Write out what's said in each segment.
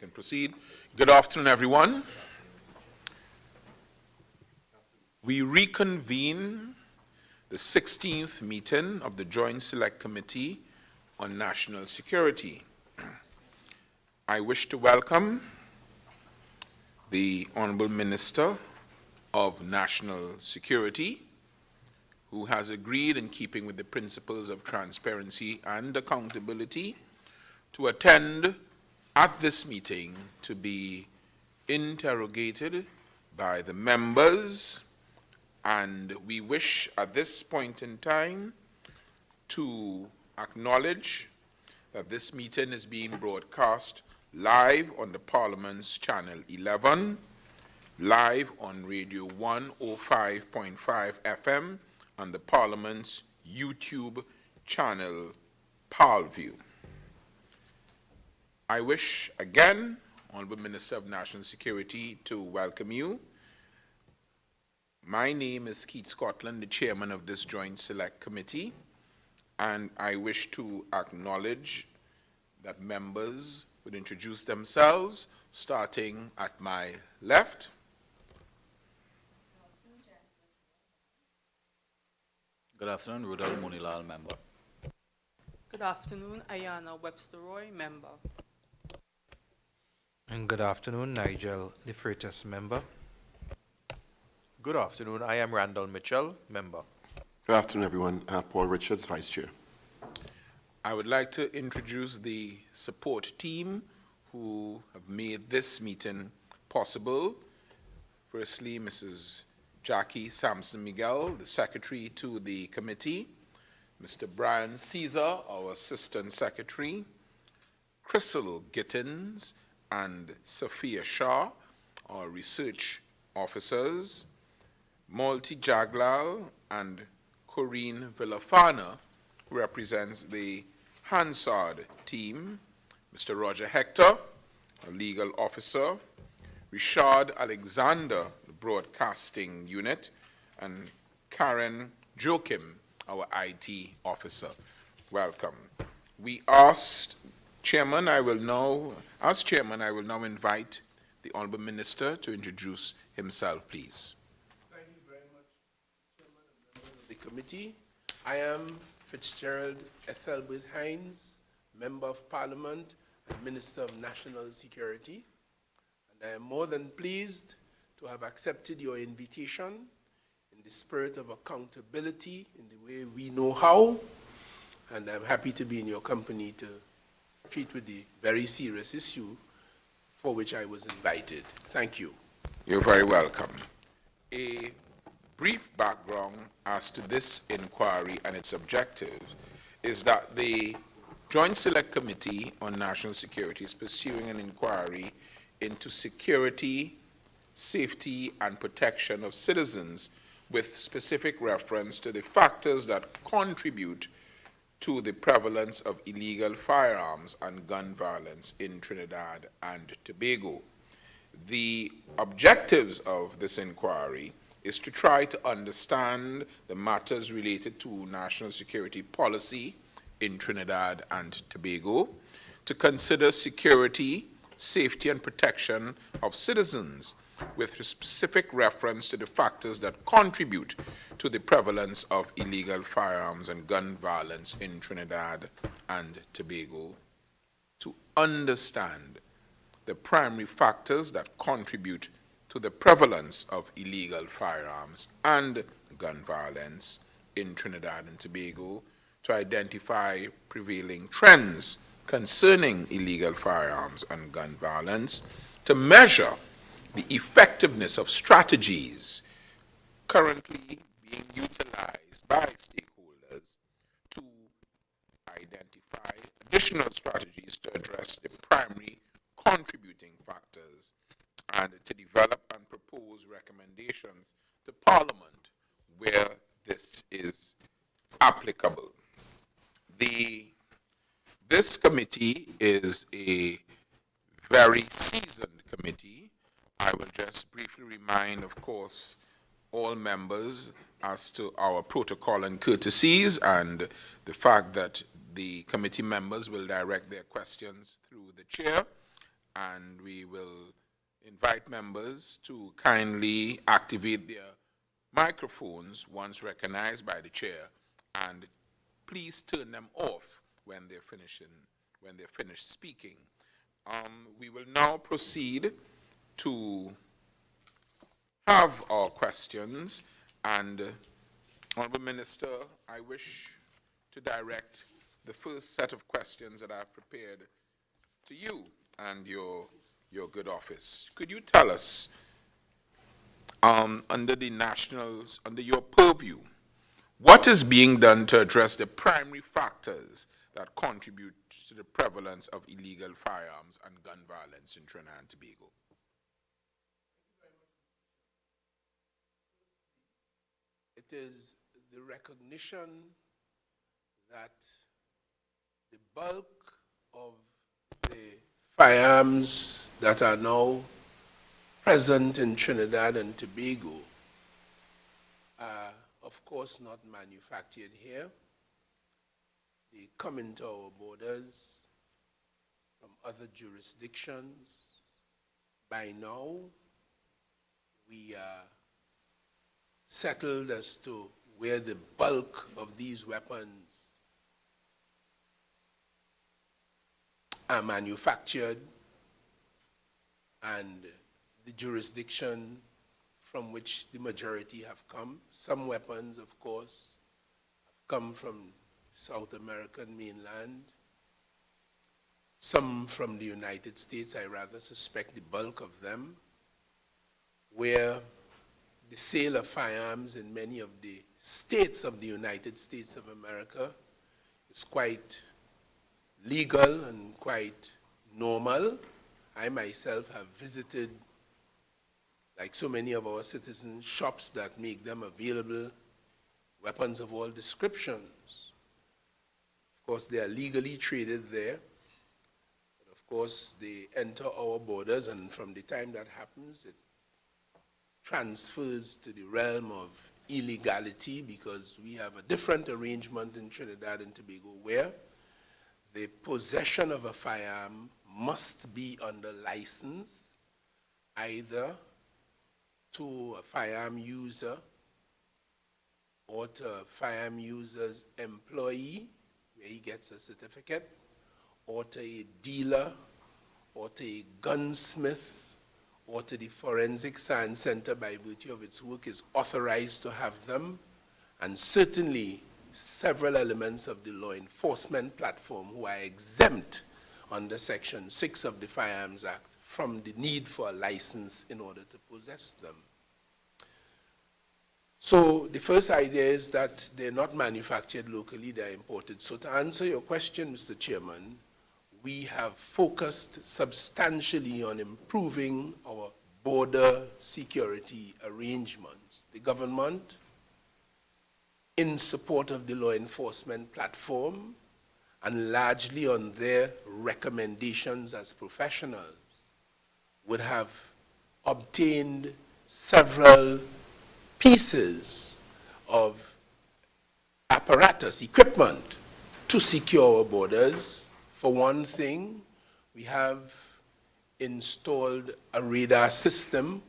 can proceed. Good afternoon, everyone. We reconvene the 16th meeting of the Joint Select Committee on National Security. I wish to welcome the Honorable Minister of National Security, who has agreed, in keeping with the principles of transparency and accountability, to attend at this meeting to be interrogated by the members. And we wish at this point in time to acknowledge that this meeting is being broadcast live on the Parliament's Channel 11, live on Radio 105.5 FM, on the Parliament's YouTube channel, Parlview. I wish again, Honorable Minister of National Security, to welcome you. My name is Keith Scotland, the chairman of this Joint Select Committee, and I wish to acknowledge that members would introduce themselves, starting at my left. Good afternoon, Rudolph Munilal, member. Good afternoon, Ayana Webster-Roy, member. And good afternoon, Nigel Lefreitas, member. Good afternoon, I am Randall Mitchell, member. Good afternoon, everyone. Paul Richards, Vice Chair. I would like to introduce the support team who have made this meeting possible. Firstly, Mrs. Jackie Sampson Miguel, the Secretary to the committee, Mr. Brian Caesar, our Assistant Secretary, Crystal Gittins and Sophia Shah, our Research Officers, Malti Jaglal and Corinne Villafana, who represents the Hansard team, Mr. Roger Hector, a Legal Officer, Richard Alexander, the Broadcasting Unit, and Karen Joachim, our IT Officer. Welcome. As Chairman, I will now invite the Honourable Minister to introduce himself, please. Thank you very much, Chairman and members of the committee. I am Fitzgerald Ethelbert Hines, Member of Parliament and Minister of National Security. And I am more than pleased to have accepted your invitation in the spirit of accountability in the way we know how. And I'm happy to be in your company to treat with the very serious issue for which I was invited. Thank you. You're very welcome. A brief background as to this inquiry and its objectives is that the Joint Select Committee on National Security is pursuing an inquiry into security, safety, and protection of citizens with specific reference to the factors that contribute to the prevalence of illegal firearms and gun violence in Trinidad and Tobago. The objectives of this inquiry is to try to understand the matters related to national security policy in Trinidad and Tobago, to consider security, safety, and protection of citizens with specific reference to the factors that contribute to the prevalence of illegal firearms and gun violence in Trinidad and Tobago, to understand the primary factors that contribute to the prevalence of illegal firearms and gun violence in Trinidad and Tobago, to identify prevailing trends concerning illegal firearms and gun violence, to measure the effectiveness of strategies currently being utilized by stakeholders, to identify additional strategies to address the primary contributing factors, and to develop and propose recommendations to Parliament where this is applicable. This committee is a very seasoned committee. I will just briefly remind, of course, all members as to our protocol and courtesies, and the fact that the committee members will direct their questions through the chair, and we will invite members to kindly activate their microphones once recognized by the chair, and please turn them off when they're finished speaking. We will now proceed to have our questions, and Honorable Minister, I wish to direct the first set of questions that I've prepared to you and your good office. Could you tell us, under your purview, what is being done to address the primary factors that contribute to the prevalence of illegal firearms and gun violence in Trinidad and Tobago? It is the recognition that the bulk of the firearms that are now present in Trinidad and Tobago are, of course, not manufactured here. They come into our borders from other jurisdictions. By now, we are settled as to where the bulk of these weapons are manufactured, and the jurisdiction from which the majority have come. Some weapons, of course, have come from South American mainland, some from the United States. I rather suspect the bulk of them, where the sale of firearms in many of the states of the United States of America is quite legal and quite normal. I myself have visited, like so many of our citizens, shops that make them available, weapons of all descriptions. Of course, they are legally traded there. But of course, they enter our borders, and from the time that happens, it transfers to the realm of illegality, because we have a different arrangement in Trinidad and Tobago where the possession of a firearm must be under license, either to a firearm user or to a firearm user's employee, where he gets a certificate, or to a dealer, or to a gunsmith, or to the Forensic Science Center, by virtue of its work, is authorized to have them, and certainly several elements of the law enforcement platform who are exempt under Section 6 of the Firearms Act from the need for a license in order to possess them. So the first idea is that they're not manufactured locally, they're imported. So to answer your question, Mr. Chairman, we have focused substantially on improving our border security arrangements. The government, in support of the law enforcement platform, and largely on their recommendations as professionals, would have obtained several pieces of apparatus, equipment, to secure our borders. For one thing, we have installed a radar system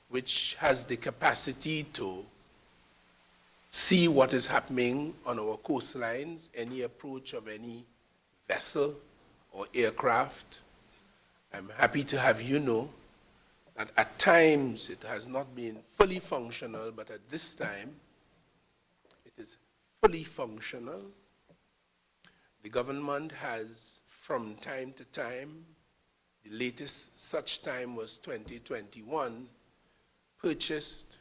which has the capacity to see what is happening on our coastlines, any approach of any vessel or aircraft. I'm happy to have you know that at times it has not been fully functional, but at this time it is fully functional. The government has, from time to time, the latest such time was 2021, purchased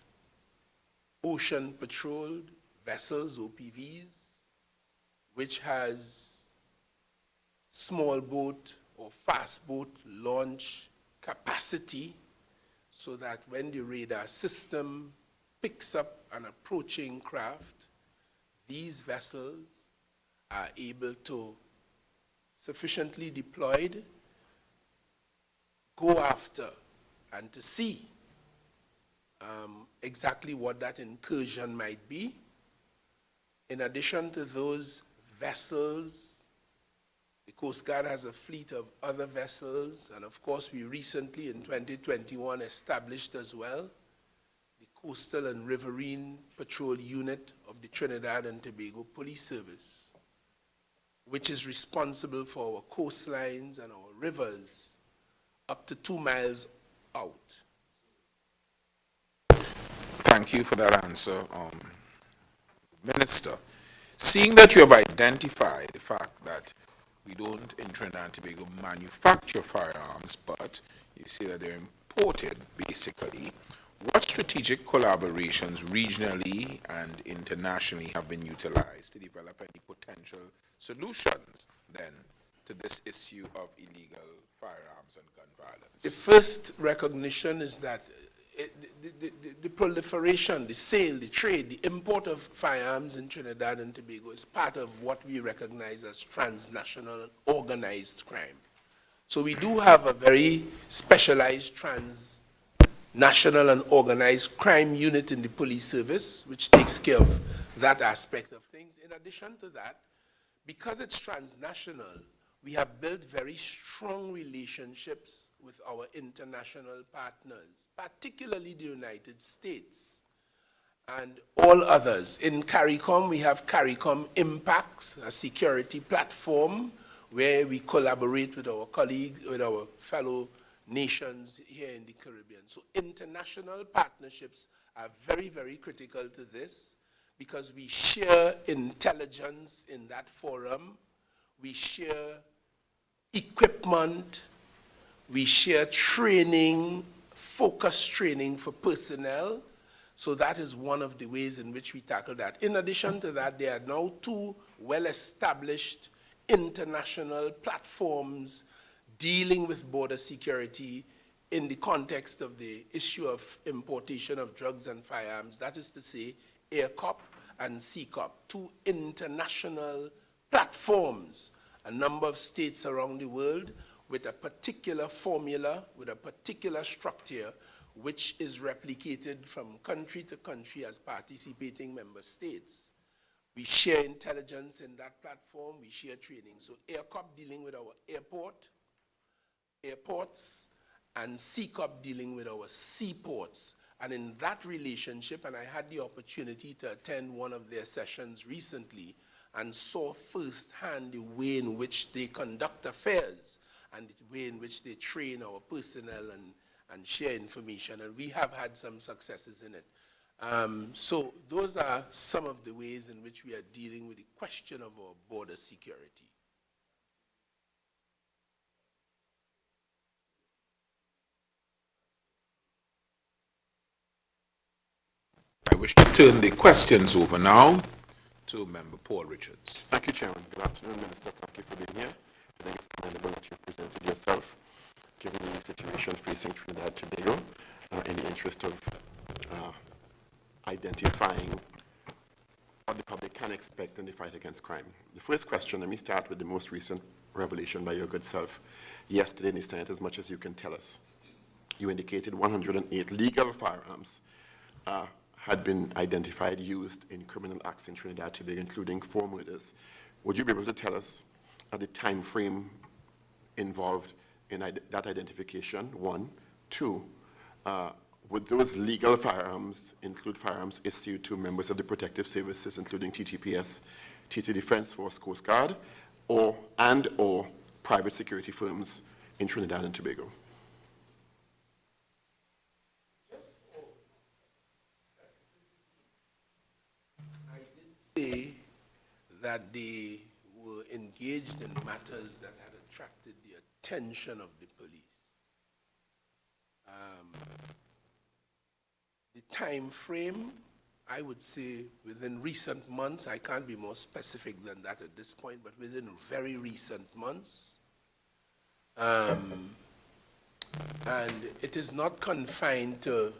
ocean patrolled vessels, OPVs, which has small boat or fast boat launch capacity, so that when the radar system picks up an approaching craft, these vessels are able to, sufficiently deployed, go after and to see exactly what that incursion might be. In addition to those vessels The Coast Guard has a fleet of other vessels, and of course, we recently, in 2021, established as well the Coastal and Riverine Patrol Unit of the Trinidad and Tobago Police Service, which is responsible for our coastlines and our rivers up to 2 miles out. Thank you for that answer, Minister. Seeing that you have identified the fact that we don't in Trinidad and Tobago manufacture firearms, but you say that they're imported basically, what strategic collaborations regionally and internationally have been utilized to develop any potential solutions then to this issue of illegal firearms and gun violence? The first recognition is that the proliferation, the sale, the trade, the import of firearms in Trinidad and Tobago is part of what we recognize as transnational organized crime. So we do have a very specialized transnational and organized crime unit in the police service, which takes care of that aspect of things. In addition to that, because it's transnational, we have built very strong relationships with our international partners, particularly the United States and all others. In CARICOM, we have CARICOM Impacts, a security platform where we collaborate with our colleagues, with our fellow nations here in the Caribbean. So international partnerships are very, very critical to this because we share intelligence in that forum, we share equipment, we share training, focused training for personnel. So that is one of the ways in which we tackle that. In addition to that, there are now 2 well-established international platforms dealing with border security in the context of the issue of importation of drugs and firearms. That is to say, AirCop and CCOP, 2 international platforms, a number of states around the world with a particular formula, with a particular structure, which is replicated from country to country as participating member states. We share intelligence in that platform, we share training. So AirCop dealing with our airports, and CCOP dealing with our seaports. And in that relationship, and I had the opportunity to attend one of their sessions recently and saw firsthand the way in which they conduct affairs and the way in which they train our personnel and share information. And we have had some successes in it. So those are some of the ways in which we are dealing with the question of our border security. I wish to turn the questions over now to Member Paul Richards. Thank you, Chairman. Good afternoon, Minister. Thank you for being here. I think it's commendable that you presented yourself, given the situation facing Trinidad and Tobago, in the interest of identifying what the public can expect in the fight against crime. The first question, let me start with the most recent revelation by your good self yesterday in the Senate, as much as you can tell us. You indicated 108 legal firearms had been identified, used in criminal acts in Trinidad and Tobago, including 4 murders. Would you be able to tell us the time frame involved in that identification, 1? 2, would those legal firearms include firearms issued to members of the protective services, including TTPS, TT Defense Force, Coast Guard, or private security firms in Trinidad and Tobago? Say that they were engaged in matters that had attracted the attention of the police. The time frame, I would say within recent months, I can't be more specific than that at this point, but within very recent months. And it is not confined to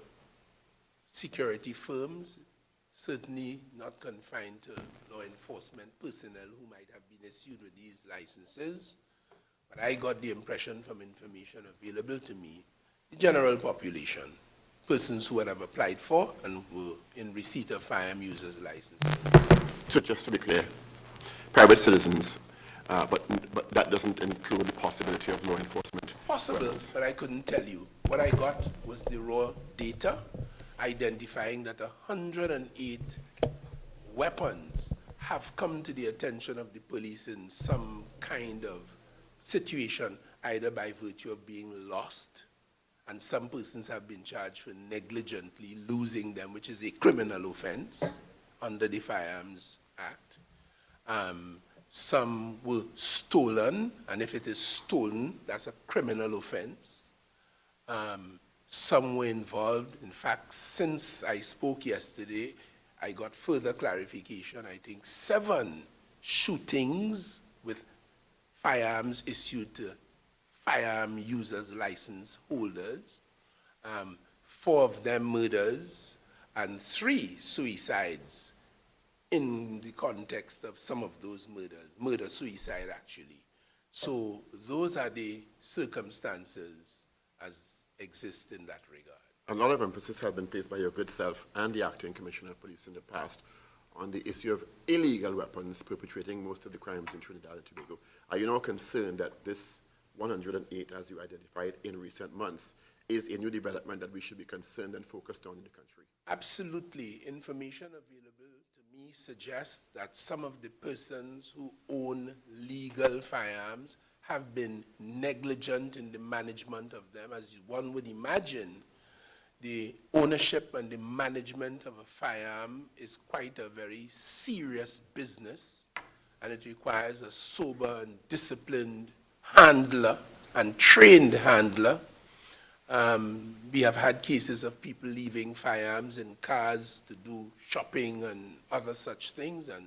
security firms, certainly not confined to law enforcement personnel who might have been issued with these licenses, but I got the impression from information available to me, the general population, persons who have applied for and were in receipt of firearm users licenses. So just to be clear, private citizens but that doesn't include the possibility of law enforcement. Possible, but I couldn't tell you. What I got was the raw data identifying that 108 weapons have come to the attention of the police in some kind of situation, either by virtue of being lost, and some persons have been charged for negligently losing them, which is a criminal offense under the Firearms Act. Some were stolen, and if it is stolen, that's a criminal offense. Some were involved. In fact, since I spoke yesterday, I got further clarification. I think 7 shootings with firearms issued to firearm users license holders, 4 of them murders, and 3 suicides in the context of some of those murders, murder-suicide actually. So those are the circumstances as exist in that regard. A lot of emphasis has been placed by your good self and the acting commissioner of police in the past on the issue of illegal weapons perpetrating most of the crimes in Trinidad and Tobago. Are you now concerned that this 108, as you identified in recent months, is a new development that we should be concerned and focused on in the country? Absolutely. Information available to me suggests that some of the persons who own legal firearms have been negligent in the management of them. As one would imagine, the ownership and the management of a firearm is quite a very serious business, and it requires a sober and disciplined handler and trained handler. We have had cases of people leaving firearms in cars to do shopping and other such things, and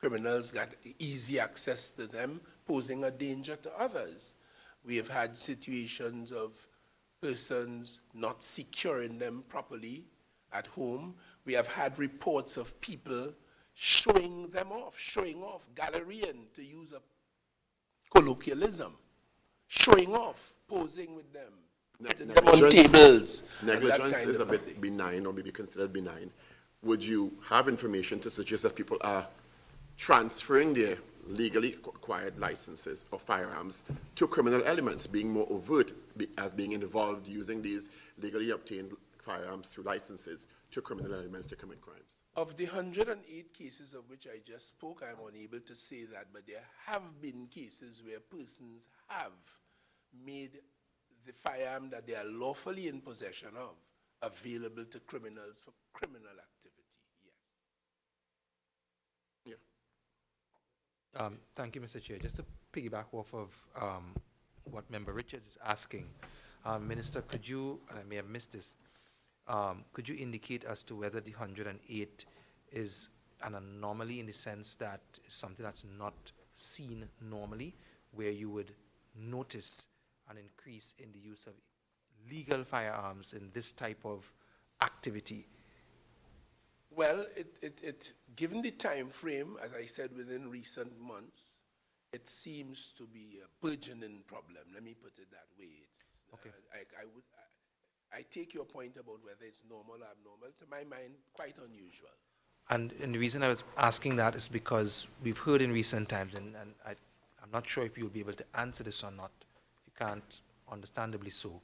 criminals got easy access to them, posing a danger to others. We have had situations of persons not securing them properly at home. We have had reports of people showing off, gallerying, to use a colloquialism, showing off, posing with them, putting them on tables. Negligence is a bit benign, or maybe considered benign. Would you have information to suggest that people are transferring their legally acquired licenses of firearms to criminal elements, being more overt as being involved using these legally obtained firearms through licenses to criminal elements to commit crimes? Of the 108 cases of which I just spoke, I'm unable to say that, but there have been cases where persons have made the firearm that they are lawfully in possession of available to criminals for criminal activity, yes. Yeah. Thank you, Mr. Chair. Just to piggyback off of what Member Richards is asking, Minister, could you, and I may have missed this, could you indicate as to whether the 108 is an anomaly in the sense that it's something that's not seen normally, where you would notice an increase in the use of legal firearms in this type of activity? Well, given the time frame, as I said, within recent months, it seems to be a burgeoning problem. Let me put it that way. It's, okay. I take your point about whether it's normal or abnormal. To my mind, quite unusual. And the reason I was asking that is because we've heard in recent times, and I'm not sure if you'll be able to answer this or not. If you can't, understandably so.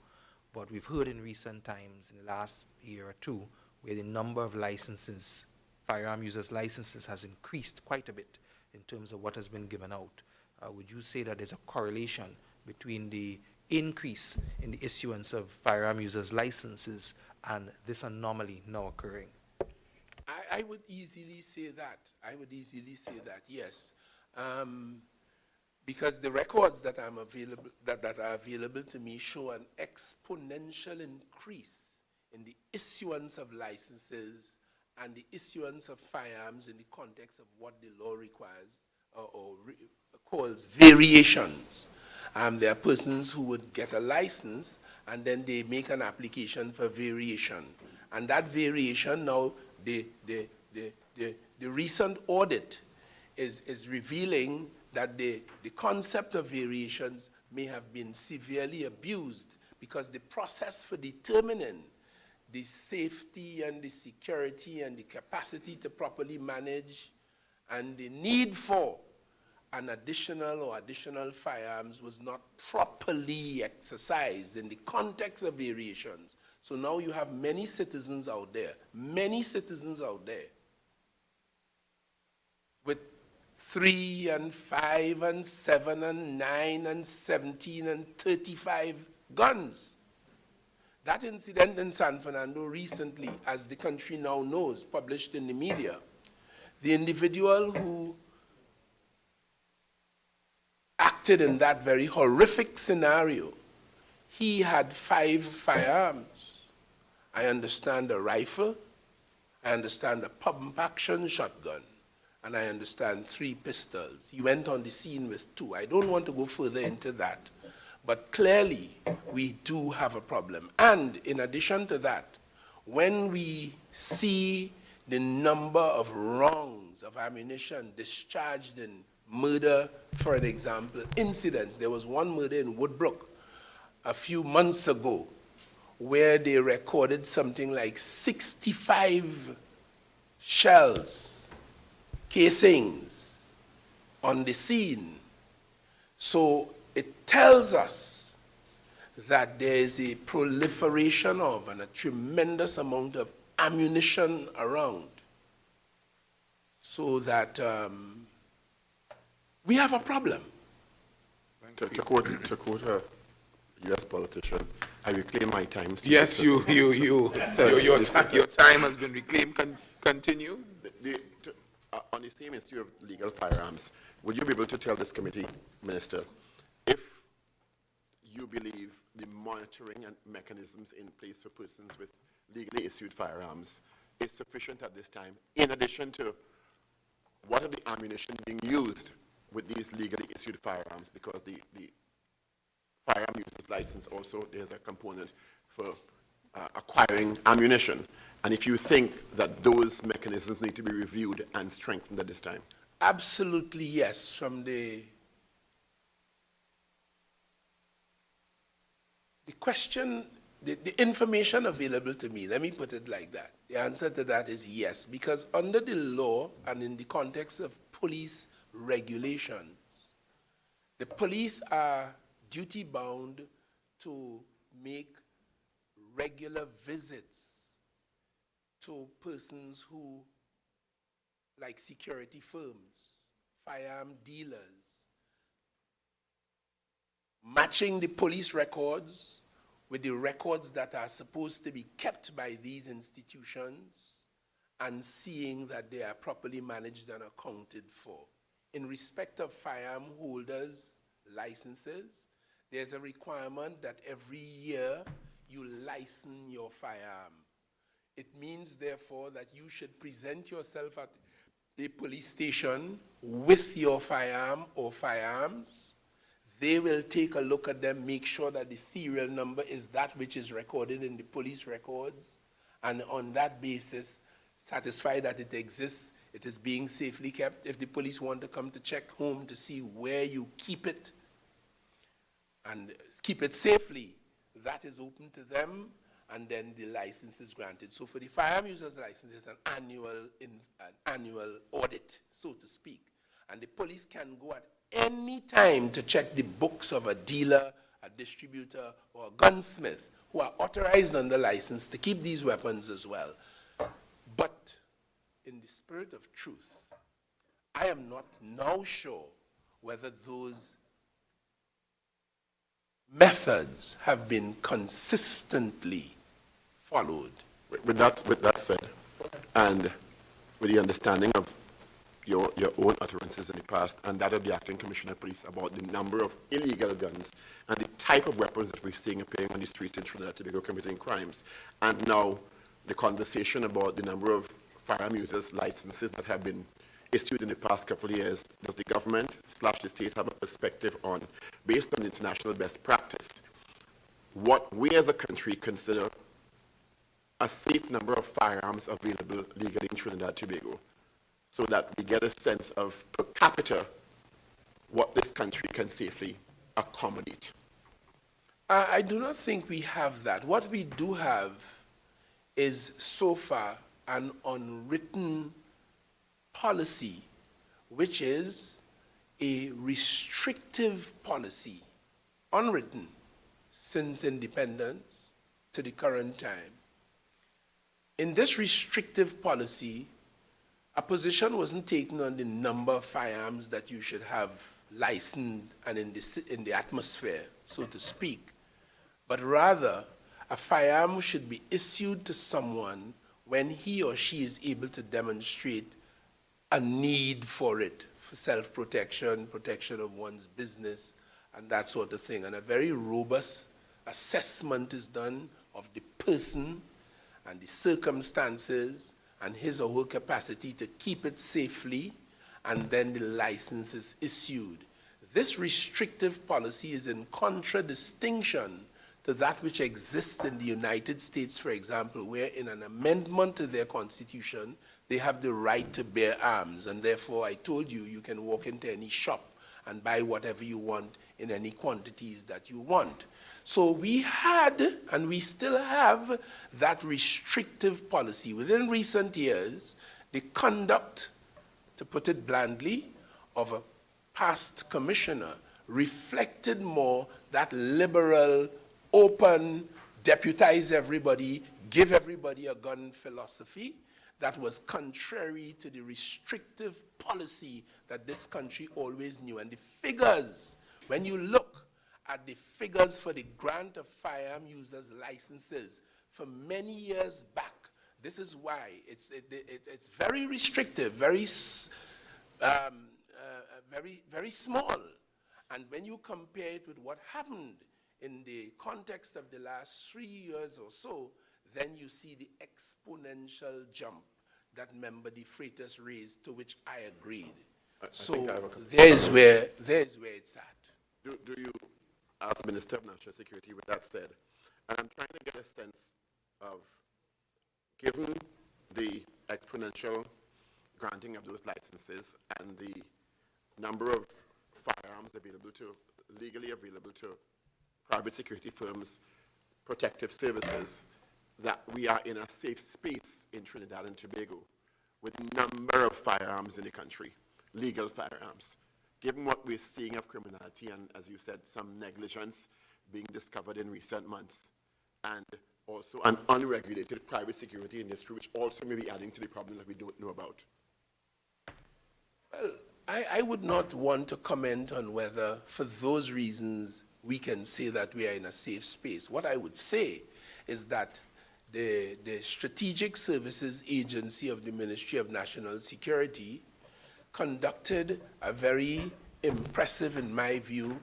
But we've heard in recent times, in the last year or two, where the number of licenses, firearm users' licenses, has increased quite a bit in terms of what has been given out. Would you say that there's a correlation between the increase in the issuance of firearm users' licenses and this anomaly now occurring? I would easily say that. I would easily say that, yes. Because the records that are available to me show an exponential increase in the issuance of licenses and the issuance of firearms in the context of what the law requires or calls variations. There are persons who would get a license and then they make an application for variation. And that variation now, the recent audit is revealing that the concept of variations may have been severely abused because the process for determining the safety and the security and the capacity to properly manage and the need for an additional firearms was not properly exercised in the context of variations. So now you have many citizens out there with 3 and 5 and 7 and 9 and 17 and 35 guns. That incident in San Fernando recently, as the country now knows, published in the media, the individual who acted in that very horrific scenario, he had 5 firearms. I understand a rifle, I understand a pump-action shotgun, and I understand 3 pistols. He went on the scene with 2. I don't want to go further into that, but clearly we do have a problem. And in addition to that, when we see the number of rounds of ammunition discharged in murder, for an example, incidents. There was one murder in Woodbrook a few months ago where they recorded something like 65 shells, casings on the scene. So it tells us that there is a proliferation of and a tremendous amount of ammunition around, so that we have a problem. To quote a U.S. politician, I reclaim my time. Yes, your time has been reclaimed. Continue. On the same issue of legal firearms, would you be able to tell this committee, Minister, if you believe the monitoring and mechanisms in place for persons with legally issued firearms is sufficient at this time, in addition to what are the ammunition being used with these legally issued firearms? Because the firearm user's license also, there's a component for acquiring ammunition. And if you think that those mechanisms need to be reviewed and strengthened at this time? Absolutely yes. From the question, the information available to me, let me put it like that. The answer to that is yes, because under the law and in the context of police regulations, the police are duty-bound to make regular visits to persons who, like security firms, firearm dealers, matching the police records with the records that are supposed to be kept by these institutions and seeing that they are properly managed and accounted for. In respect of firearm holders' licenses, there's a requirement that every year you license your firearm. It means, therefore, that you should present yourself at a police station with your firearm or firearms. They will take a look at them, make sure that the serial number is that which is recorded in the police records, and on that basis, satisfy that it exists, it is being safely kept. If the police want to come to check home to see where you keep it and keep it safely, that is open to them, and then the license is granted. So for the firearm user's license, it's an annual audit, so to speak. And the police can go at any time to check the books of a dealer, a distributor, or a gunsmith who are authorized under license to keep these weapons as well. But in the spirit of truth, I am not now sure whether those methods have been consistently followed. With that said, and with the understanding of your own utterances in the past and that of the acting commissioner of police about the number of illegal guns and the type of weapons that we're seeing appearing on the streets in Trinidad and Tobago committing crimes, and now the conversation about the number of firearm users' licenses that have been issued in the past couple of years, does the government / the state have a perspective on, based on international best practice, what we as a country consider a safe number of firearms available legally in Trinidad and Tobago, so that we get a sense of, per capita, what this country can safely accommodate? I do not think we have that. What we do have is, so far, an unwritten policy, which is a restrictive policy, unwritten, since independence to the current time. In this restrictive policy, a position wasn't taken on the number of firearms that you should have licensed and in the atmosphere, so to speak, but rather a firearm should be issued to someone when he or she is able to demonstrate a need for it, for self-protection, protection of one's business, and that sort of thing. And a very robust assessment is done of the person and the circumstances and his or her capacity to keep it safely, and then the license is issued. This restrictive policy is in contradistinction to that which exists in the United States, for example, where in an amendment to their constitution, they have the right to bear arms, and therefore I told you, you can walk into any shop and buy whatever you want in any quantities that you want. So we had, and we still have, that restrictive policy. Within recent years, the conduct, to put it blandly, of a past commissioner reflected more that liberal, open, deputize everybody, give everybody a gun philosophy that was contrary to the restrictive policy that this country always knew. And the figures, when you look at the figures for the grant of firearm users licenses for many years back, this is why it's very restrictive, very small. And when you compare it with what happened in the context of the last 3 years or so, then you see the exponential jump that Member De Freitas raised, to which I agreed. So there's where it's at. Do you, as Minister of National Security, with that said, and I'm trying to get a sense of, given the exponential granting of those licenses and the number of firearms legally available to private security firms, protective services, that we are in a safe space in Trinidad and Tobago with a number of firearms in the country, legal firearms. Given what we're seeing of criminality and, as you said, some negligence being discovered in recent months, and also an unregulated private security industry, which also may be adding to the problem that we don't know about. Well, I would not want to comment on whether, for those reasons, we can say that we are in a safe space. What I would say is that the Strategic Services Agency of the Ministry of National Security conducted a very impressive, in my view,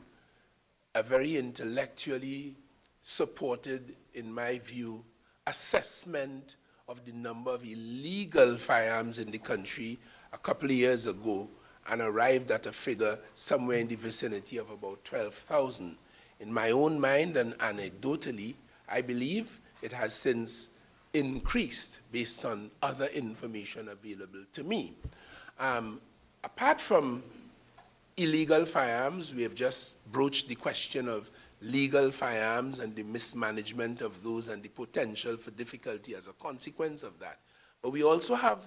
a very intellectually supported, in my view, assessment of the number of illegal firearms in the country a couple of years ago, and arrived at a figure somewhere in the vicinity of about 12,000. In my own mind and anecdotally, I believe it has since increased based on other information available to me. Apart from illegal firearms, we have just broached the question of legal firearms and the mismanagement of those and the potential for difficulty as a consequence of that. But we also have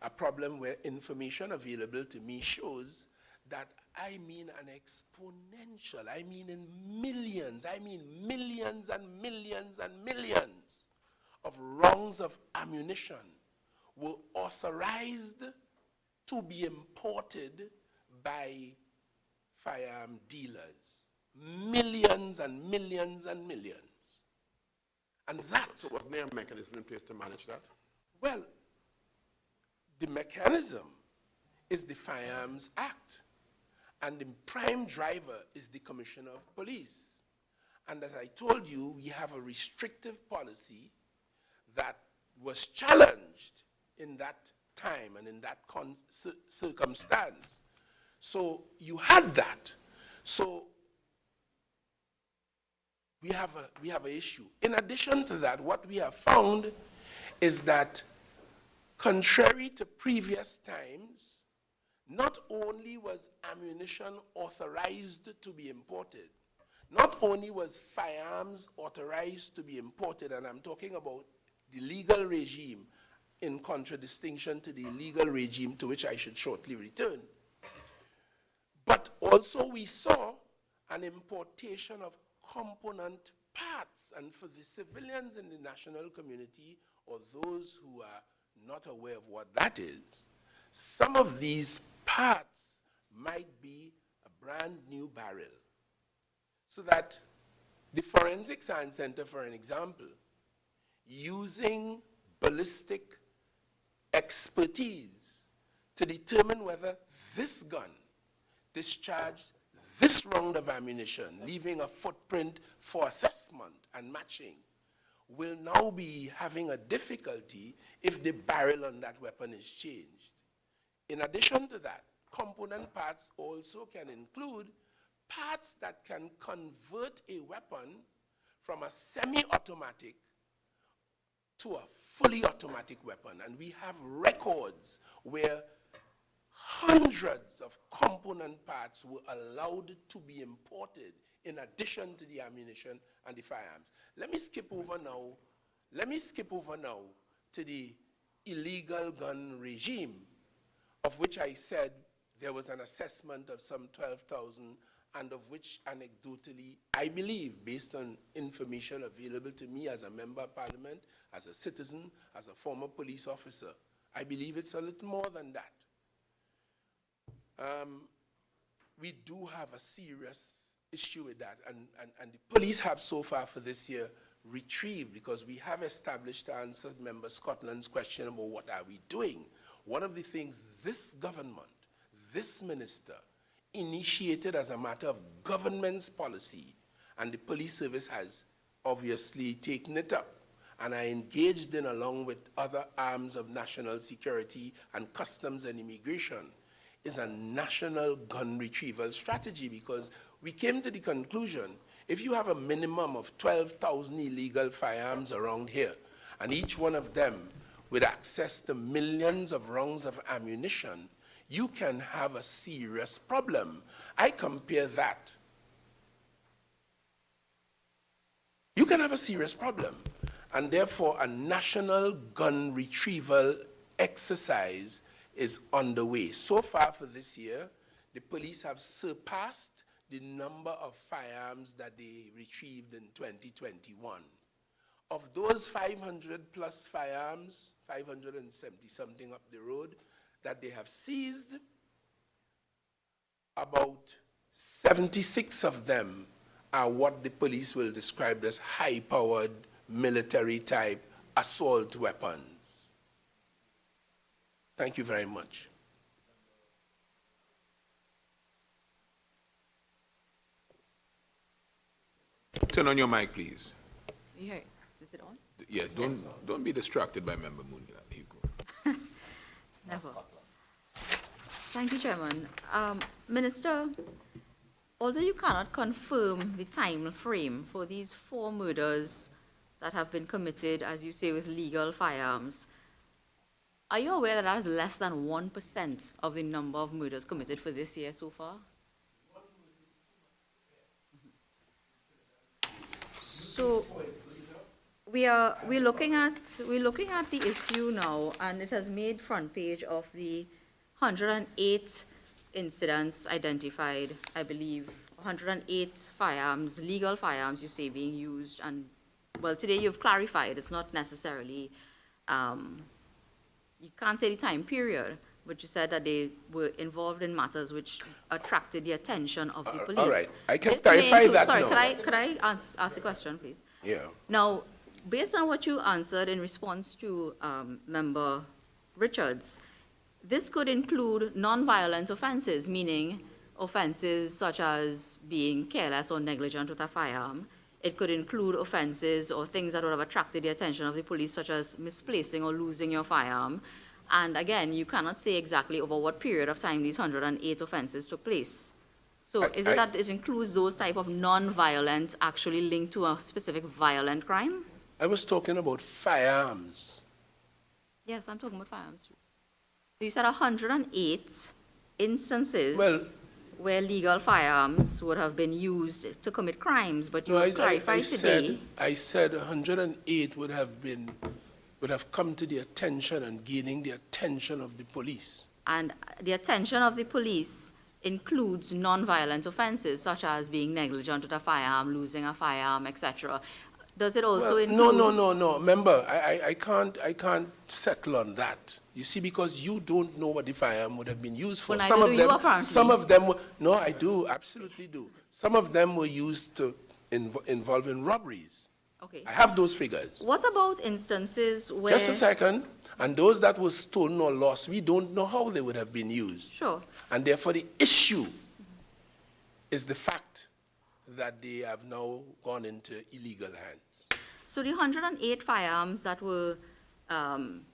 a problem where information available to me shows that I mean an exponential, I mean in millions, I mean millions and millions and millions of rounds of ammunition were authorized to be imported by firearm dealers. Millions and millions and millions. And that... So wasn't there a mechanism in place to manage that? Well, the mechanism is the Firearms Act, and the prime driver is the Commissioner of Police. And as I told you, we have a restrictive policy that was challenged in that time and in that circumstance. So you had that. So we have an issue. In addition to that, what we have found is that, contrary to previous times, not only was ammunition authorized to be imported, not only was firearms authorized to be imported, and I'm talking about the legal regime in contradistinction to the illegal regime to which I should shortly return, but also we saw an importation of component parts. And for the civilians in the national community, or those who are not aware of what that is, some of these parts might be a brand new barrel. So that the Forensic Science Center, for an example, using ballistic expertise to determine whether this gun discharged this round of ammunition, leaving a footprint for assessment and matching, will now be having a difficulty if the barrel on that weapon is changed. In addition to that, component parts also can include parts that can convert a weapon from a semi-automatic to a fully automatic weapon. And we have records where hundreds of component parts were allowed to be imported in addition to the ammunition and the firearms. Let me skip over now to the illegal gun regime, of which I said there was an assessment of some 12,000, and of which anecdotally, I believe, based on information available to me as a member of parliament, as a citizen, as a former police officer, I believe it's a little more than that. We do have a serious issue with that, and the police have so far for this year retrieved, because we have established, to answer Member Scotland's question about what are we doing, one of the things this government, this minister, initiated as a matter of government's policy, and the police service has obviously taken it up, and are engaged in along with other arms of national security and customs and immigration, is a national gun retrieval strategy, because we came to the conclusion, if you have a minimum of 12,000 illegal firearms around here, and each one of them with access to millions of rounds of ammunition, you can have a serious problem. I compare that. You can have a serious problem. And therefore, a national gun retrieval exercise is underway. So far for this year, the police have surpassed the number of firearms that they retrieved in 2021. Of those 500 plus firearms, 570 something up the road, that they have seized, about 76 of them are what the police will describe as high-powered military-type assault weapons. Thank you very much. Turn on your mic, please. Yeah, is it on? Yeah, don't be distracted by Member Moonlight. Here you go. Never. Thank you, Chairman. Minister, although you cannot confirm the time frame for these 4 murders that have been committed, as you say, with legal firearms, are you aware that that is less than 1% of the number of murders committed for this year so far? So we're looking at the issue now, and it has made front page of the 108 incidents identified, I believe, 108 firearms, legal firearms, you say, being used. And, well, today you've clarified it's not necessarily, you can't say the time period, but you said that they were involved in matters which attracted the attention of the police. All right, I can This may clarify include- that Sorry, now. could I ask the question, please? Yeah. Now, based on what you answered in response to Member Richards, this could include non-violent offenses, meaning offenses such as being careless or negligent with a firearm. It could include offenses or things that would have attracted the attention of the police, such as misplacing or losing your firearm. And again, you cannot say exactly over what period of time these 108 offenses took place. So is it that it includes those type of non-violent actually linked to a specific violent crime? I was talking about firearms. Yes, I'm talking about firearms. You said 108 instances Well, where legal firearms would have been used to commit crimes, but you have clarified today. I said 108 would have come to the attention and gaining the attention of the police. And the attention of the police includes non-violent offenses such as being negligent with a firearm, losing a firearm, etc. Does it also Well, include? no. Remember, I can't settle on that. You see, because you don't know what the firearm would have been used for. Well, neither do you, apparently. Some of them were, no, I do, absolutely do. Some of them were used to involving robberies. Okay. I have those figures. What about instances where? Just a second. And those that were stolen or lost, we don't know how they would have been used. Sure. And therefore, the issue is the fact that they have now gone into illegal hands. So the 108 firearms that were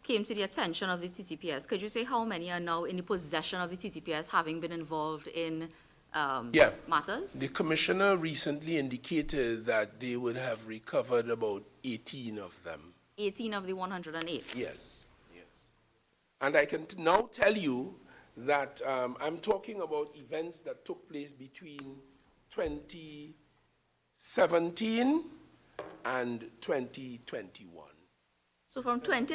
came to the attention of the TTPS, could you say how many are now in the possession of the TTPS, having been involved in matters? The commissioner recently indicated that they would have recovered about 18 of them. 18 of the 108? Yes. And I can now tell you that I'm talking about events that took place between 2017 and 2021. So from 20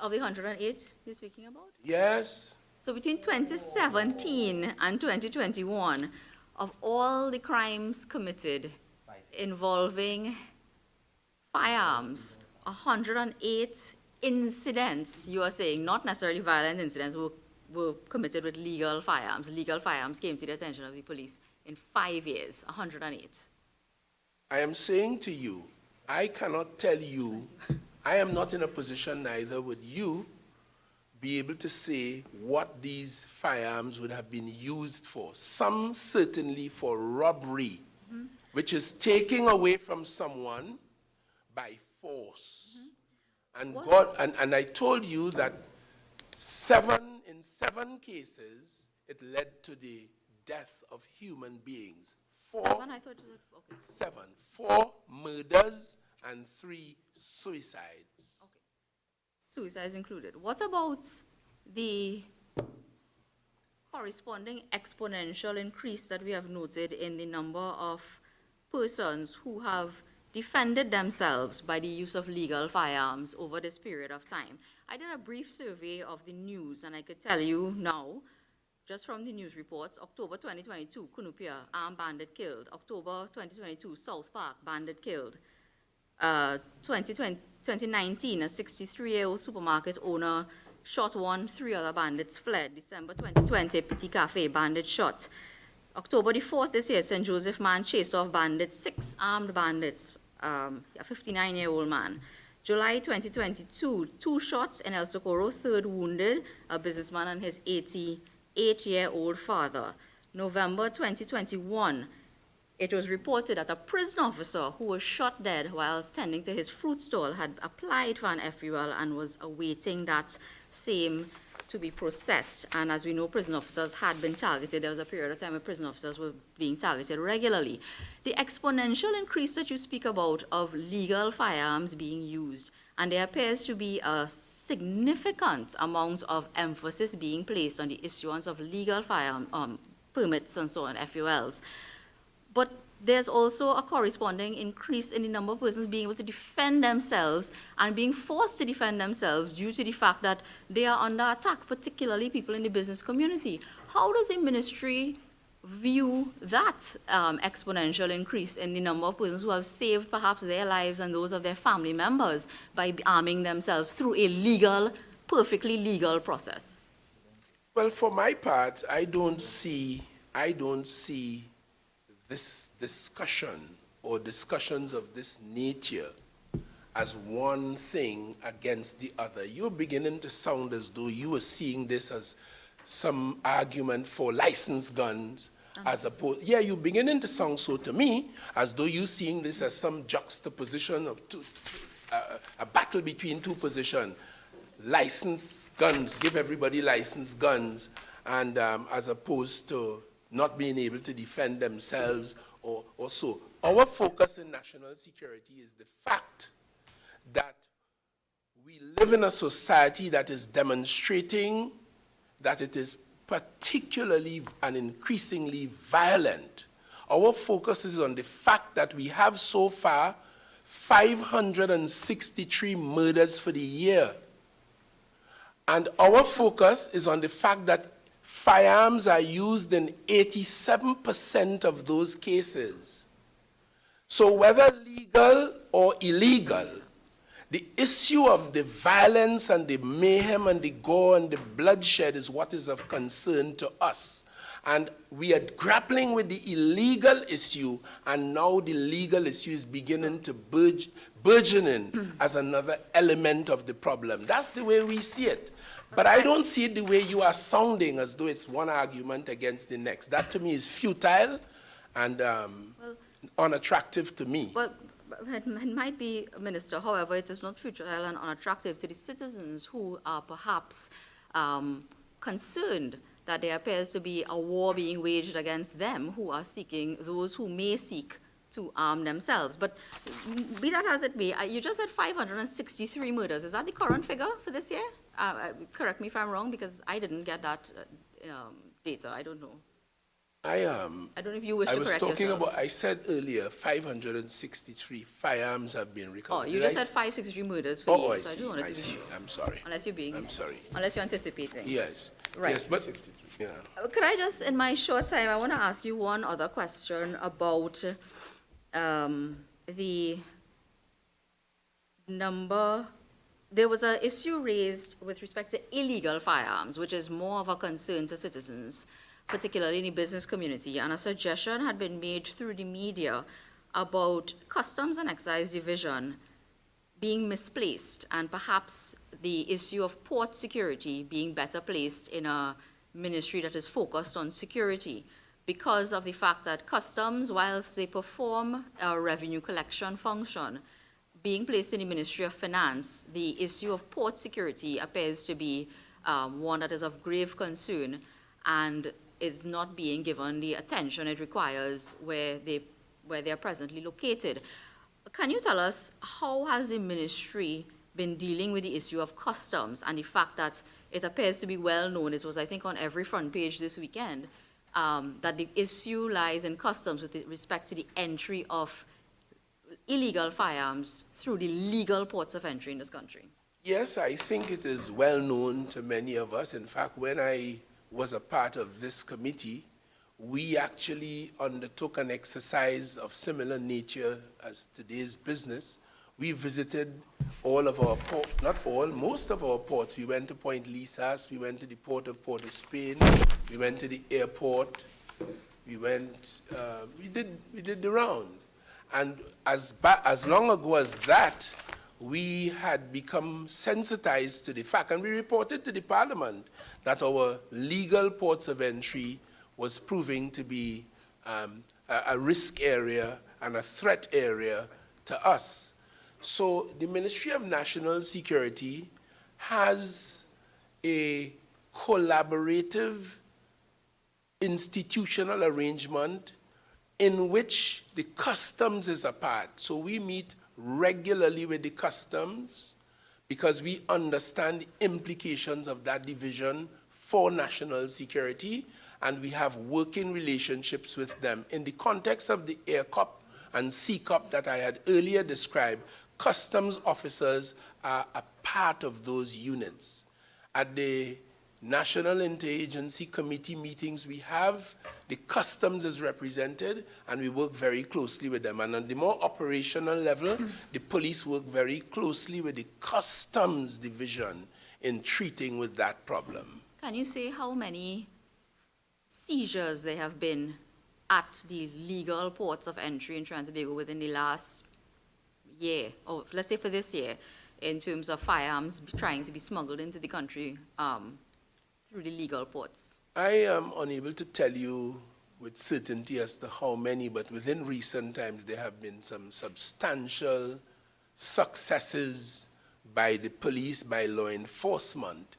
of the 108 you're speaking about? Yes. So between 2017 and 2021, of all the crimes committed involving firearms, 108 incidents, you are saying, not necessarily violent incidents, were committed with legal firearms. Legal firearms came to the attention of the police in 5 years, 108. I am saying to you, I cannot tell you, I am not in a position, neither would you, be able to say what these firearms would have been used for. Some certainly for robbery, which is taking away from someone by force. And and I told you that in seven cases, it led to the death of human beings. 7, I thought you said, okay. 7, 4 murders and 3 suicides. Okay. Suicides included. What about the corresponding exponential increase that we have noted in the number of persons who have defended themselves by the use of legal firearms over this period of time? I did a brief survey of the news, and I could tell you now, just from the news reports, October 2022, Kunupia, armed bandit killed. October 2022, South Park, bandit killed. 2019, a 63-year-old supermarket owner shot 3 other bandits fled. December 2020, Petit Cafe, bandit shot. October the 4th this year, St. Joseph man chased off bandits, 6 armed bandits, a 59-year-old man. July 2022, 2 shots in El Socorro, 3rd wounded, a businessman and his 88-year-old father. November 2021, it was reported that a prison officer who was shot dead while tending to his fruit stall had applied for an FUL and was awaiting that same to be processed. And as we know, prison officers had been targeted. There was a period of time where prison officers were being targeted regularly. The exponential increase that you speak about of legal firearms being used, and there appears to be a significant amount of emphasis being placed on the issuance of legal firearm permits and so on, FULs. But there's also a corresponding increase in the number of persons being able to defend themselves and being forced to defend themselves due to the fact that they are under attack, particularly people in the business community. How does the ministry view that exponential increase in the number of persons who have saved perhaps their lives and those of their family members by arming themselves through a legal, perfectly legal process? Well, for my part, I don't see this discussion or discussions of this nature as one thing against the other. You're beginning to sound as though you were seeing this as some argument for licensed guns as opposed, yeah, you're beginning to sound so to me, as though you're seeing this as some juxtaposition of a battle between two positions. Licensed guns, give everybody licensed guns, and as opposed to not being able to defend themselves or so. Our focus in national security is the fact that we live in a society that is demonstrating that it is particularly and increasingly violent. Our focus is on the fact that we have so far 563 murders for the year. And our focus is on the fact that firearms are used in 87% of those cases. So whether legal or illegal, the issue of the violence and the mayhem and the gore and the bloodshed is what is of concern to us. And we are grappling with the illegal issue, and now the legal issue is beginning to burgeon in as another element of the problem. That's the way we see it. But I don't see it the way you are sounding, as though it's one argument against the next. That to me is futile and unattractive to me. Well, it might be, Minister, however, it is not futile and unattractive to the citizens who are perhaps concerned that there appears to be a war being waged against them, who are seeking, those who may seek to arm themselves. But be that as it may, you just said 563 murders. Is that the current figure for this year? Correct me if I'm wrong, because I didn't get that data. I don't know. I don't know if you wish to correct yourself. I said earlier, 563 firearms have been recovered. Oh, you just said 563 murders for the year. I So see. I do want it I to see. be, I'm sorry. I'm sorry. Unless you're anticipating. Yes. Right. Yes, but yeah. Could I just, in my short time, I want to ask you one other question about the number. There was an issue raised with respect to illegal firearms, which is more of a concern to citizens, particularly in the business community, and a suggestion had been made through the media about Customs and Excise Division being misplaced, and perhaps the issue of port security being better placed in a ministry that is focused on security, because of the fact that Customs, whilst they perform a revenue collection function, being placed in the Ministry of Finance, the issue of port security appears to be one that is of grave concern and is not being given the attention it requires where they are presently located. Can you tell us, how has the ministry been dealing with the issue of customs and the fact that it appears to be well known, it was I think on every front page this weekend, that the issue lies in customs with respect to the entry of illegal firearms through the legal ports of entry in this country? Yes, I think it is well known to many of us. In fact, when I was a part of this committee, we actually undertook an exercise of similar nature as today's business. We visited all of our ports, not all, most of our ports. We went to Point Lisas, we went to the port of Port of Spain, we went to the airport, we did the rounds. And as long ago as that, we had become sensitized to the fact, and we reported to the Parliament, that our legal ports of entry was proving to be a risk area and a threat area to us. So the Ministry of National Security has a collaborative institutional arrangement in which the customs is a part. So we meet regularly with the customs because we understand the implications of that division for national security, and we have working relationships with them. In the context of the Air Cup and Sea Cup that I had earlier described, customs officers are a part of those units. At the National Interagency Committee meetings we have, the customs is represented, and we work very closely with them. And on the more operational level, the police work very closely with the customs division in treating with that problem. Can you say how many seizures there have been at the legal ports of entry in Trinidad and Tobago within the last year, or let's say for this year, in terms of firearms trying to be smuggled into the country through the legal ports? I am unable to tell you with certainty as to how many, but within recent times there have been some substantial successes by the police, by law enforcement,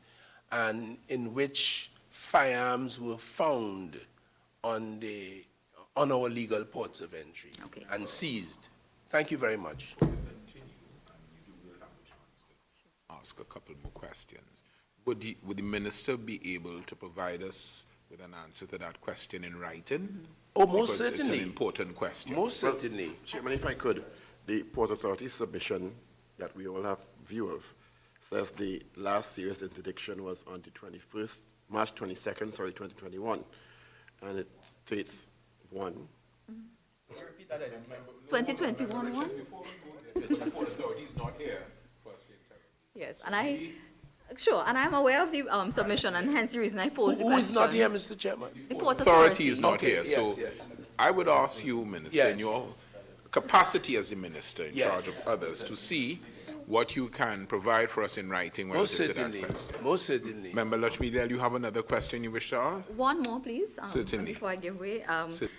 and in which firearms were found on our legal ports of entry and seized. Thank you very much. Before you continue, and you will have a chance to ask a couple more questions. Would the minister be able to provide us with an answer to that question in writing? Oh, most Because certainly. it's an important question. Most certainly. Chairman, if I could, the Port Authority submission that we all have view of says the last serious interdiction was on the 21st March 22nd, 2021. And it states, one, 2021 one? No, he's not here. Yes, and sure, and I'm aware of the submission, and hence the reason I posed the Who question. is not here, Mr. Chairman? The Port Authority is not Okay, here, so yes, yes. I would ask you, Minister, in Yes. your capacity as the minister in Yes. charge of others, to see what you can provide for us in writing Most relative to that certainly, question. most certainly. Member Lachmidel, you have another question you wish to ask? One more, please. Certainly. Before I give way. Cer-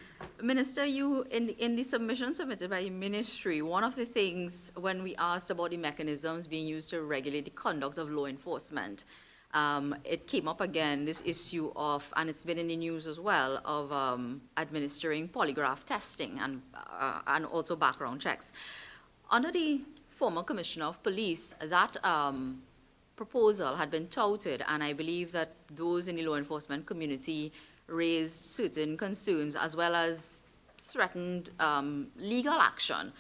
Minister, you, in the submission submitted by the ministry, one of the things when we asked about the mechanisms being used to regulate the conduct of law enforcement, it came up again, this issue of, and it's been in the news as well, of administering polygraph testing and also background checks. Under the former Commissioner of Police, that proposal had been touted, and I believe that those in the law enforcement community raised certain concerns as well as threatened legal action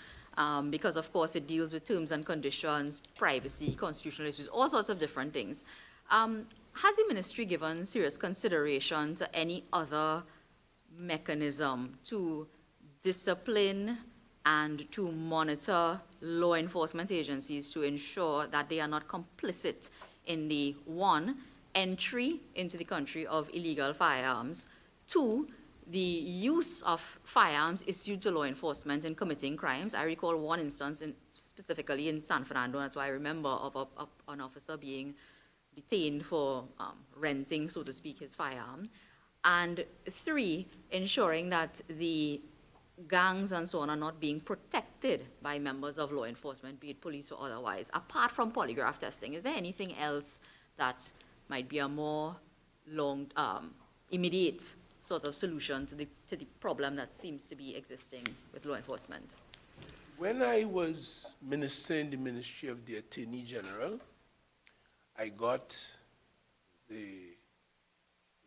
because, of course, it deals with terms and conditions, privacy, constitutional issues, all sorts of different things. Has the ministry given serious consideration to any other mechanism to discipline and to monitor law enforcement agencies to ensure that they are not complicit in the, one, entry into the country of illegal firearms, two, the use of firearms issued to law enforcement in committing crimes? I recall one instance specifically in San Fernando, that's why I remember, of an officer being detained for renting, so to speak, his firearm. And three, ensuring that the gangs and so on are not being protected by members of law enforcement, be it police or otherwise. Apart from polygraph testing, is there anything else that might be a more immediate sort of solution to the problem that seems to be existing with law enforcement? When I was minister in the Ministry of the Attorney General, I got the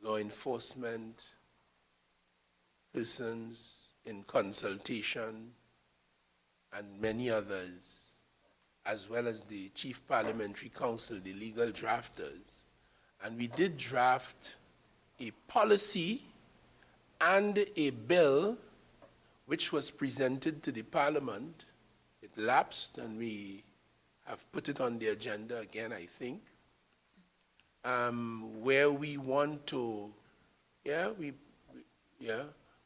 law enforcement persons in consultation and many others, as well as the Chief Parliamentary Council, the legal drafters, and we did draft a policy and a bill which was presented to the Parliament. It lapsed, and we have put it on the agenda again, I think, where we want to,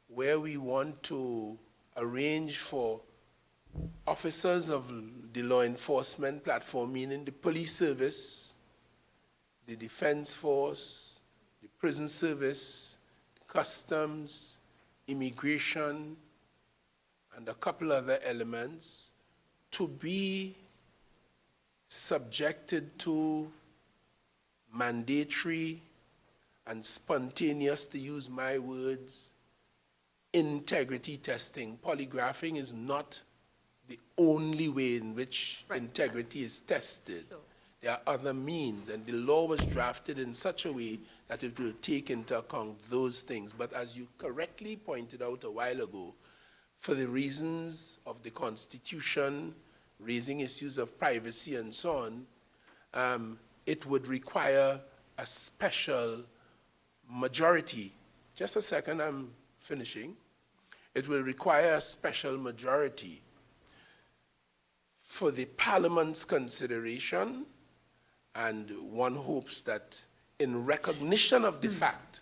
where we want to arrange for officers of the law enforcement platform, meaning the police service, the defense force, the prison service, customs, immigration, and a couple other elements, to be subjected to mandatory and spontaneous, to use my words, integrity testing. Polygraphing is not the only way in which integrity is tested. Sure. There are other means, and the law was drafted in such a way that it will take into account those things. But as you correctly pointed out a while ago, for the reasons of the Constitution, raising issues of privacy and so on, it would require a special majority. Just a second, I'm finishing. It will require a special majority for the Parliament's consideration, and one hopes that in recognition of the fact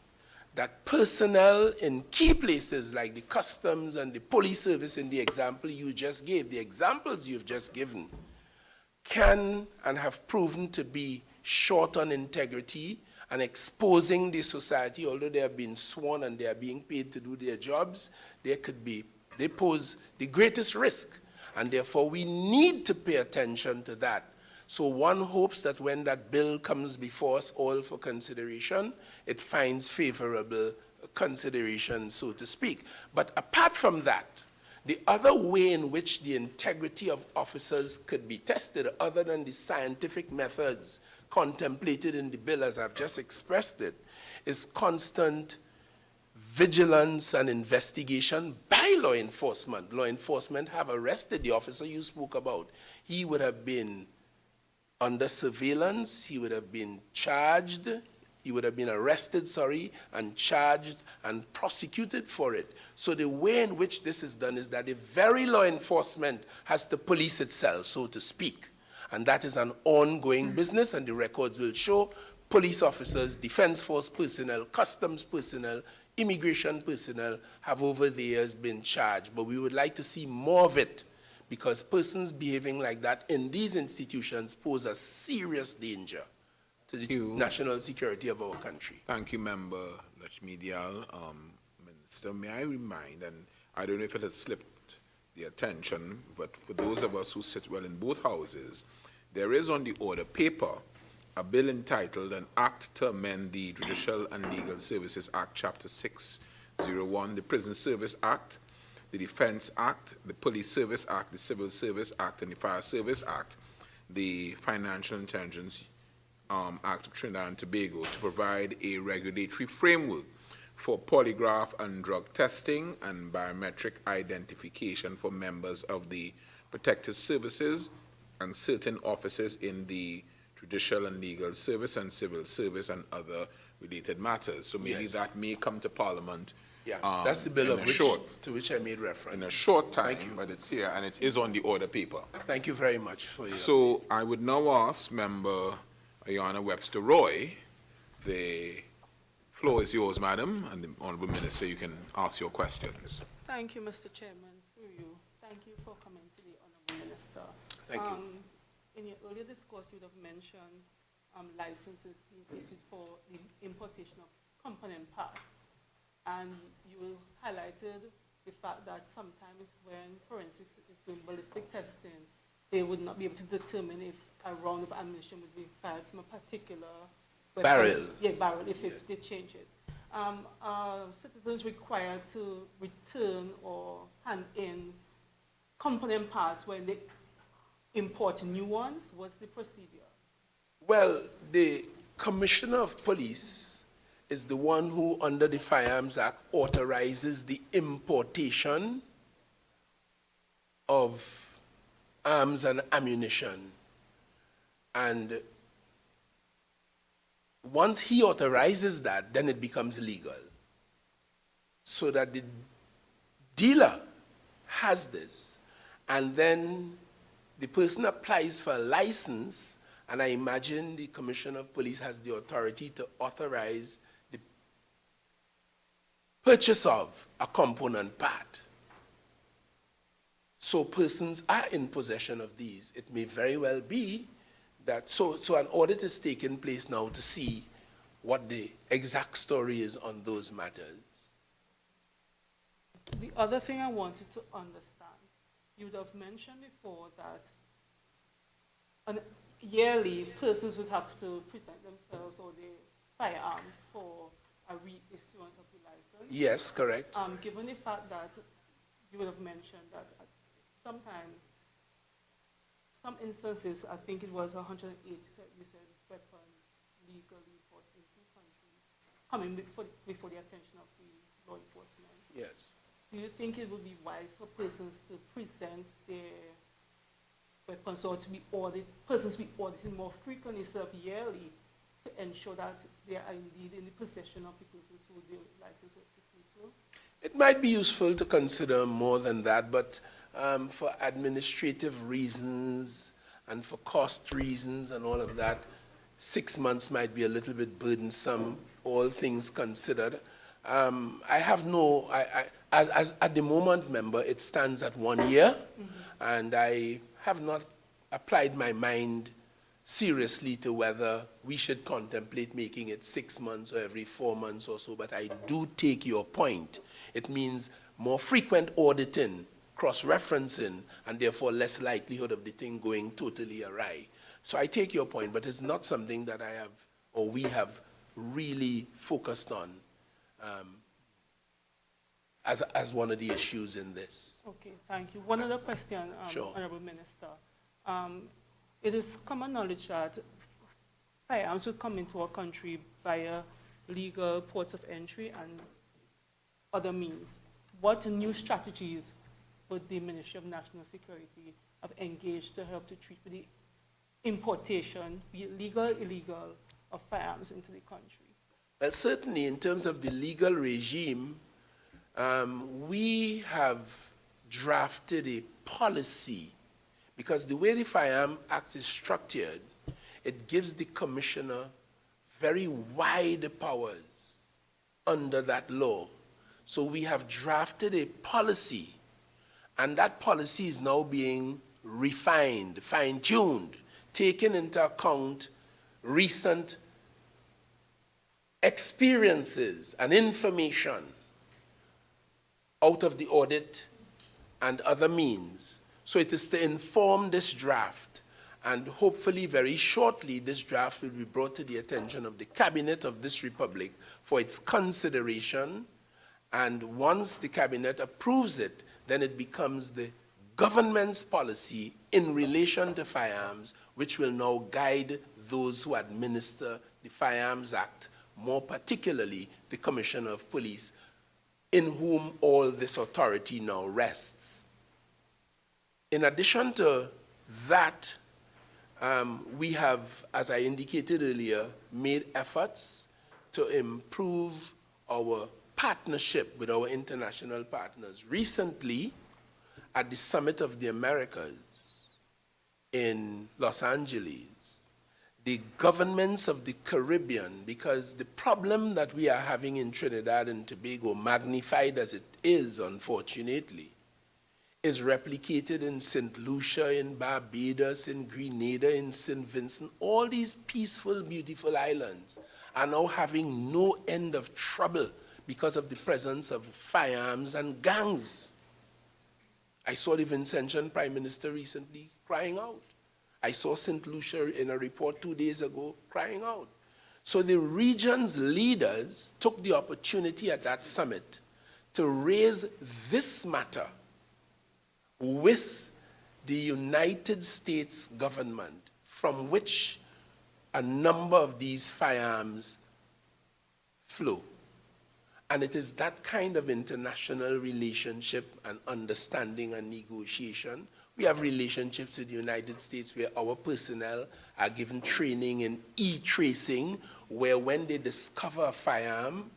that personnel in key places like the customs and the police service, in the example you just gave, the examples you've just given, can and have proven to be short on integrity and exposing the society. Although they have been sworn and they are being paid to do their jobs, they pose the greatest risk, and therefore we need to pay attention to that. So one hopes that when that bill comes before us all for consideration, it finds favorable consideration, so to speak. But apart from that, the other way in which the integrity of officers could be tested, other than the scientific methods contemplated in the bill as I've just expressed it, is constant vigilance and investigation by law enforcement. Law enforcement have arrested the officer you spoke about. He would have been under surveillance, he would have been charged he would have been arrested, and charged and prosecuted for it. So the way in which this is done is that the very law enforcement has to police itself, so to speak. And that is an ongoing business, and the records will show police officers, defense force personnel, customs personnel, immigration personnel have over the years been charged. But we would like to see more of it, because persons behaving like that in these institutions pose a serious danger to the national security of our country. Thank you, Member Lachmidial. Minister, may I remind, and I don't know if it has slipped the attention, but for those of us who sit well in both houses, there is on the order paper a bill entitled An Act to Amend the Judicial and Legal Services Act, Chapter 601, the Prison Service Act, the Defense Act, the Police Service Act, the Civil Service Act, and the Fire Service Act, the Financial Intelligence Act of Trinidad and Tobago, to provide a regulatory framework for polygraph and drug testing and biometric identification for members of the protective services and certain officers in the judicial and legal service and civil service and other related matters. So maybe that may come to Parliament. Yeah, that's the bill to which I made reference. In a short time, but it's here and it is on the order paper. Thank you very much for your... So I would now ask Member Ayanna Webster Roy, the floor is yours, Madam, and the Honourable Minister, you can ask your questions. Thank you, Mr. Chairman, through you. Thank you for coming to the Honourable Minister. Thank you. In your earlier discourse, you would have mentioned licenses being issued for the importation of component parts. And you highlighted the fact that sometimes when forensics is doing ballistic testing, they would not be able to determine if a round of ammunition would be fired from a particular weapon. Barrel. Yeah, barrel, if they change it. Are citizens required to return or hand in component parts when they import new ones? What's the procedure? Well, the Commissioner of Police is the one who, under the Firearms Act, authorizes the importation of arms and ammunition. And once he authorizes that, then it becomes legal. So that the dealer has this, and then the person applies for a license, and I imagine the Commissioner of Police has the authority to authorize the purchase of a component part. So persons are in possession of these. It may very well be that, so an audit is taking place now to see what the exact story is on those matters. The other thing I wanted to understand, you would have mentioned before that yearly persons would have to present themselves or their firearm for a reissuance of the license. Yes, correct. Given the fact that you would have mentioned that sometimes, some instances, I think it was 108, you said weapons legally brought into the country, coming before the attention of the law enforcement. Yes. Do you think it would be wise for persons to present their weapons or to be audited, persons to be audited more frequently instead of yearly to ensure that they are indeed in the possession of the persons who the license was issued to? It might be useful to consider more than that, but for administrative reasons and for cost reasons and all of that, 6 months might be a little bit burdensome, all things considered. I have no, as at the moment, member, it stands at 1 year, and I have not applied my mind seriously to whether we should contemplate making it 6 months or every 4 months or so, but I do take your point. It means more frequent auditing, cross-referencing, and therefore less likelihood of the thing going totally awry. So I take your point, but it's not something that I have, or we have really focused on as one of the issues in this. Okay, thank you. One other question, Sure. Honorable Minister. It is common knowledge that firearms will come into our country via legal ports of entry and other means. What new strategies would the Ministry of National Security have engaged to help to treat with the importation, be it legal or illegal, of firearms into the country? Well, certainly in terms of the legal regime, we have drafted a policy because the way the Firearms Act is structured, it gives the commissioner very wide powers under that law. So we have drafted a policy, and that policy is now being refined, fine-tuned, taking into account recent experiences and information out of the audit and other means. So it is to inform this draft, and hopefully very shortly this draft will be brought to the attention of the Cabinet of this Republic for its consideration, and once the Cabinet approves it, then it becomes the government's policy in relation to firearms, which will now guide those who administer the Firearms Act, more particularly the Commissioner of Police, in whom all this authority now rests. In addition to that, we have, as I indicated earlier, made efforts to improve our partnership with our international partners. Recently, at the Summit of the Americas in Los Angeles, the governments of the Caribbean, because the problem that we are having in Trinidad and Tobago, magnified as it is, unfortunately, is replicated in St. Lucia, in Barbados, in Grenada, in St. Vincent. All these peaceful, beautiful islands are now having no end of trouble because of the presence of firearms and gangs. I saw the Vincentian Prime Minister recently crying out. I saw St. Lucia in a report 2 days ago crying out. So the region's leaders took the opportunity at that summit to raise this matter with the United States government, from which a number of these firearms flow. And it is that kind of international relationship and understanding and negotiation. We have relationships with the United States where our personnel are given training in e-tracing, where when they discover a firearm,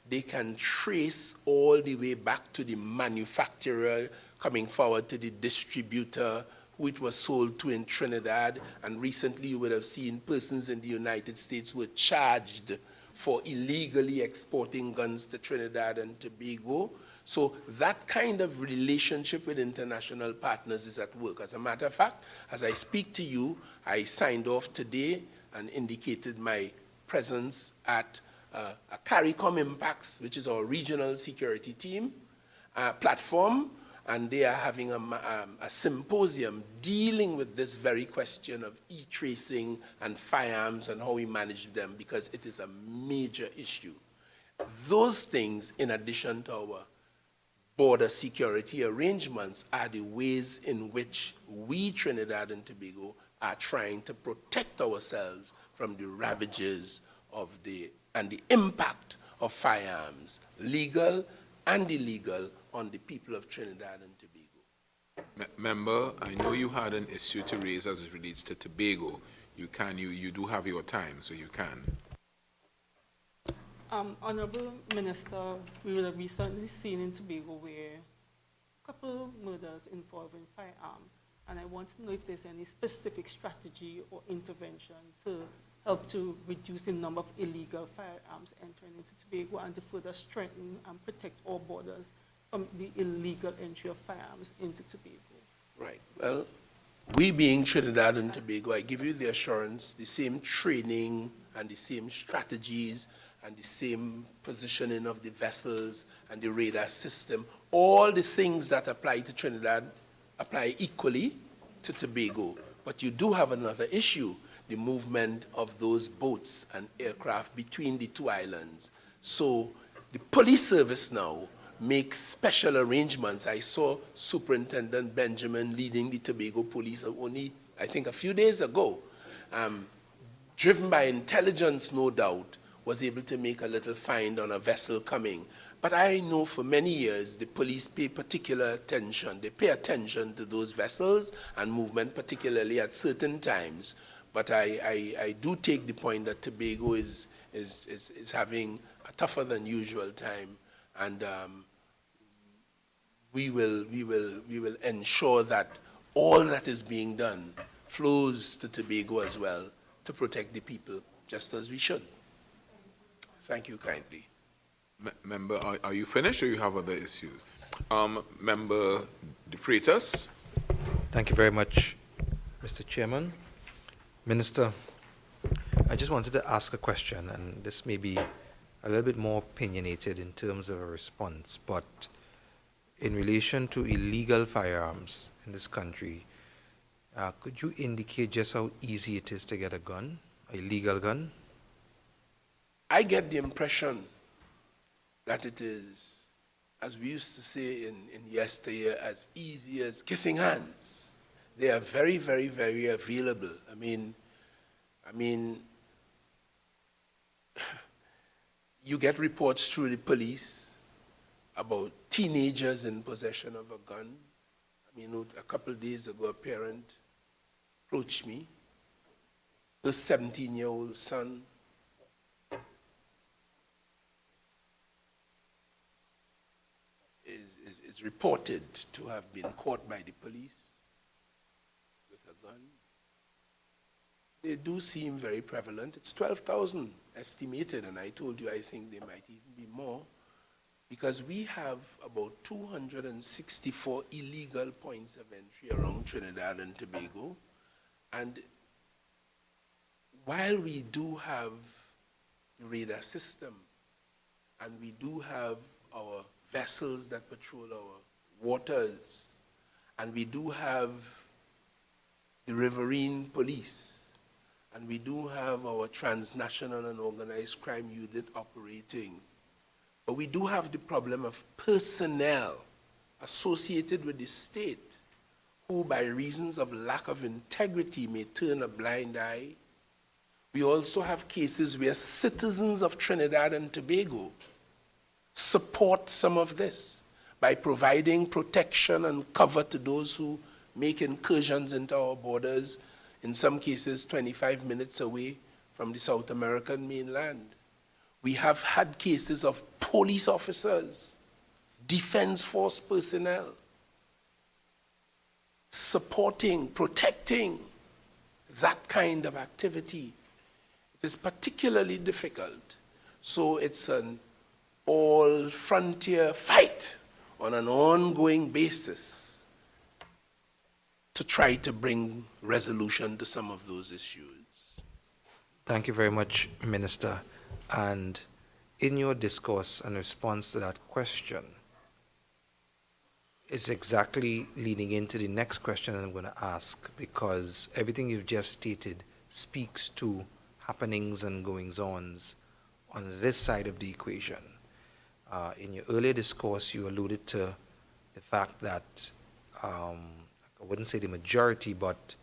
they can trace all the way back to the manufacturer, coming forward to the distributor who it was sold to in Trinidad. And recently you would have seen persons in the United States were charged for illegally exporting guns to Trinidad and Tobago. So that kind of relationship with international partners is at work. As a matter of fact, as I speak to you, I signed off today and indicated my presence at a CARICOM Impacts, which is our regional security team platform, and they are having a symposium dealing with this very question of e-tracing and firearms and how we manage them, because it is a major issue. Those things, in addition to our border security arrangements, are the ways in which we, Trinidad and Tobago, are trying to protect ourselves from the ravages of and the impact of firearms, legal and illegal, on the people of Trinidad and Tobago. Member, I know you had an issue to raise as it relates to Tobago. You do have your time, so you can. Honorable Minister, we were recently seen in Tobago where a couple murders involving firearms, and I want to know if there's any specific strategy or intervention to help to reduce the number of illegal firearms entering into Tobago and to further strengthen and protect our borders from the illegal entry of firearms into Tobago. Right. Well, we being Trinidad and Tobago, I give you the assurance, the same training and the same strategies and the same positioning of the vessels and the radar system, all the things that apply to Trinidad apply equally to Tobago. But you do have another issue, the movement of those boats and aircraft between the two islands. So the police service now makes special arrangements. I saw Superintendent Benjamin leading the Tobago Police only, I think, a few days ago, driven by intelligence, no doubt, was able to make a little find on a vessel coming. But I know for many years the police pay particular attention. They pay attention to those vessels and movement, particularly at certain times. But I do take the point that Tobago is is having a tougher than usual time, and we will ensure that all that is being done flows to Tobago as well to protect the people, just as we should. Thank you kindly. Member, are you finished or you have other issues? Member De Freitas. Thank you very much, Mr. Chairman. Minister, I just wanted to ask a question, and this may be a little bit more opinionated in terms of a response, but in relation to illegal firearms in this country, could you indicate just how easy it is to get a gun, a legal gun? I get the impression that it is, as we used to say in yesteryear, as easy as kissing hands. They are very, very, very available. I mean, you get reports through the police about teenagers in possession of a gun. I mean, a couple of days ago, a parent approached me. Her 17-year-old son is reported to have been caught by the police with a gun. They do seem very prevalent. It's 12,000 estimated, and I told you I think they might even be more, because we have about 264 illegal points of entry around Trinidad and Tobago. And while we do have the radar system, and we do have our vessels that patrol our waters, and we do have the riverine police, and we do have our transnational and organized crime unit operating, but we do have the problem of personnel associated with the state who, by reasons of lack of integrity, may turn a blind eye. We also have cases where citizens of Trinidad and Tobago support some of this by providing protection and cover to those who make incursions into our borders, in some cases 25 minutes away from the South American mainland. We have had cases of police officers, defense force personnel, supporting, protecting that kind of activity. It is particularly difficult. So it's an all-frontier fight on an ongoing basis to try to bring resolution to some of those issues. Thank you very much, Minister. And in your discourse and response to that question, is exactly leading into the next question I'm going to ask, because everything you've just stated speaks to happenings and goings-ons on this side of the equation. In your earlier discourse, you alluded to the fact that, I wouldn't say the majority, but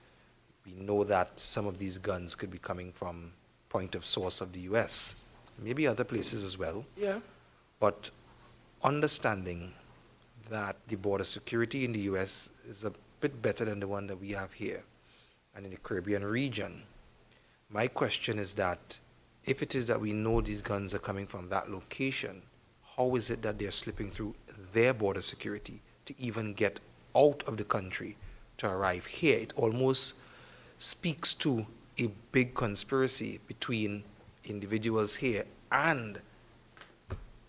we know that some of these guns could be coming from point of source of the US, maybe other places as well. Yeah. But understanding that the border security in the US is a bit better than the one that we have here and in the Caribbean region, my question is that if it is that we know these guns are coming from that location, how is it that they're slipping through their border security to even get out of the country to arrive here? It almost speaks to a big conspiracy between individuals here and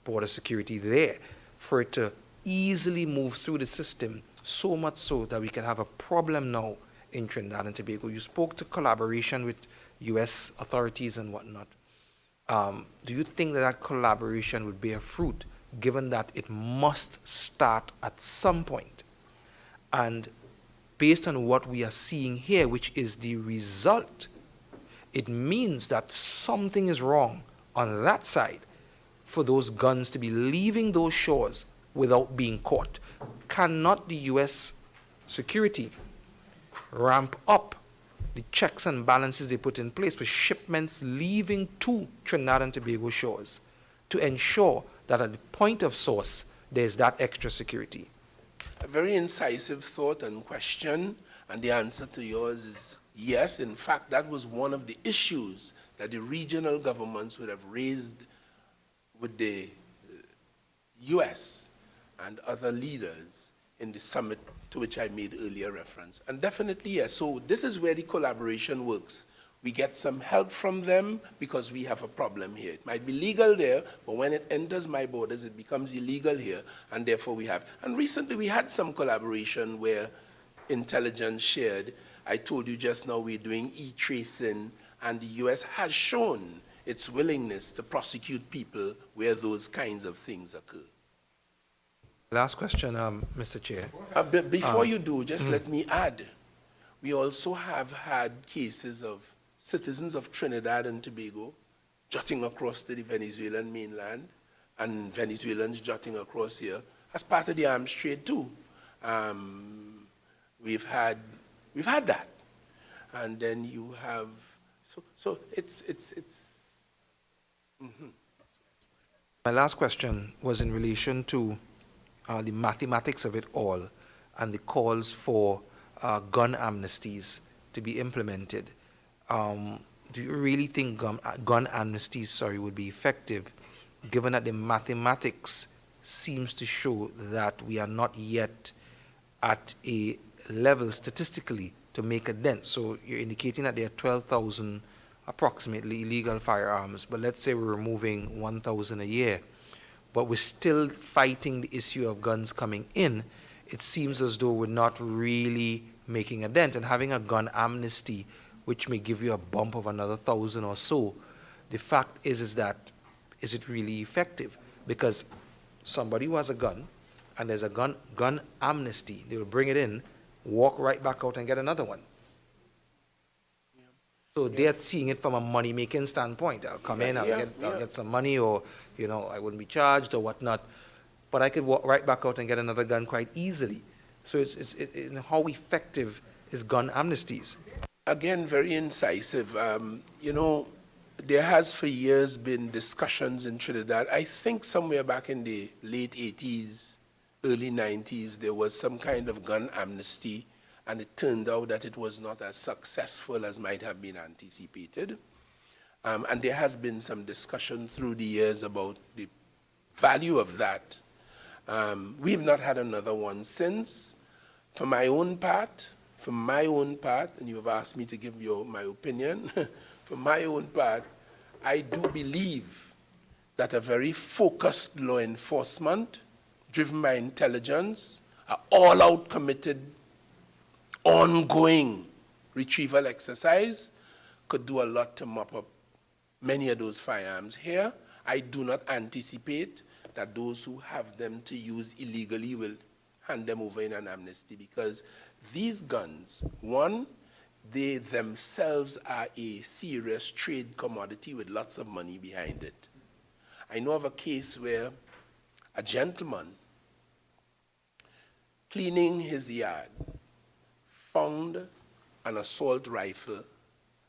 border security there for it to easily move through the system, so much so that we can have a problem now in Trinidad and Tobago. You spoke to collaboration with US authorities and whatnot. Do you think that that collaboration would bear fruit, given that it must start at some point? And based on what we are seeing here, which is the result, it means that something is wrong on that side for those guns to be leaving those shores without being caught. Cannot the US security ramp up the checks and balances they put in place for shipments leaving to Trinidad and Tobago shores to ensure that at the point of source, there's that extra security? A very incisive thought and question, and the answer to yours is yes. In fact, that was one of the issues that the regional governments would have raised with the US and other leaders in the summit to which I made earlier reference. And definitely, yes. So this is where the collaboration works. We get some help from them because we have a problem here. It might be legal there, but when it enters my borders, it becomes illegal here, and therefore we have. And recently we had some collaboration where intelligence shared. I told you just now we're doing e-tracing, and the US has shown its willingness to prosecute people where those kinds of things occur. Last question, Mr. Chair. But before you do, just let me add, we also have had cases of citizens of Trinidad and Tobago jutting across to the Venezuelan mainland and Venezuelans jutting across here as part of the arms trade too. We've had that. And then you have, so it's. My last question was in relation to the mathematics of it all and the calls for gun amnesties to be implemented. Do you really think gun amnesties, would be effective, given that the mathematics seems to show that we are not yet at a level statistically to make a dent? So you're indicating that there are 12,000 approximately illegal firearms, but let's say we're removing 1,000 a year, but we're still fighting the issue of guns coming in. It seems as though we're not really making a dent, and having a gun amnesty, which may give you a bump of another 1,000 or so, the fact is that, is it really effective? Because somebody who has a gun, and there's a gun amnesty, they will bring it in, walk right back out and get another one. So they're seeing it from a money-making standpoint. I'll come in, I'll get some money, or, I wouldn't be charged or whatnot. But I could walk right back out and get another gun quite easily. So how effective is gun amnesties? Again, very incisive. There has for years been discussions in Trinidad. I think somewhere back in the late 80s, early 90s, there was some kind of gun amnesty, and it turned out that it was not as successful as might have been anticipated. And there has been some discussion through the years about the value of that. We've not had another one since. For my own part, and you have asked me to give you my opinion, for my own part, I do believe that a very focused law enforcement, driven by intelligence, an all-out committed, ongoing retrieval exercise could do a lot to mop up many of those firearms here. I do not anticipate that those who have them to use illegally will hand them over in an amnesty, because these guns, one, they themselves are a serious trade commodity with lots of money behind it. I know of a case where a gentleman cleaning his yard found an assault rifle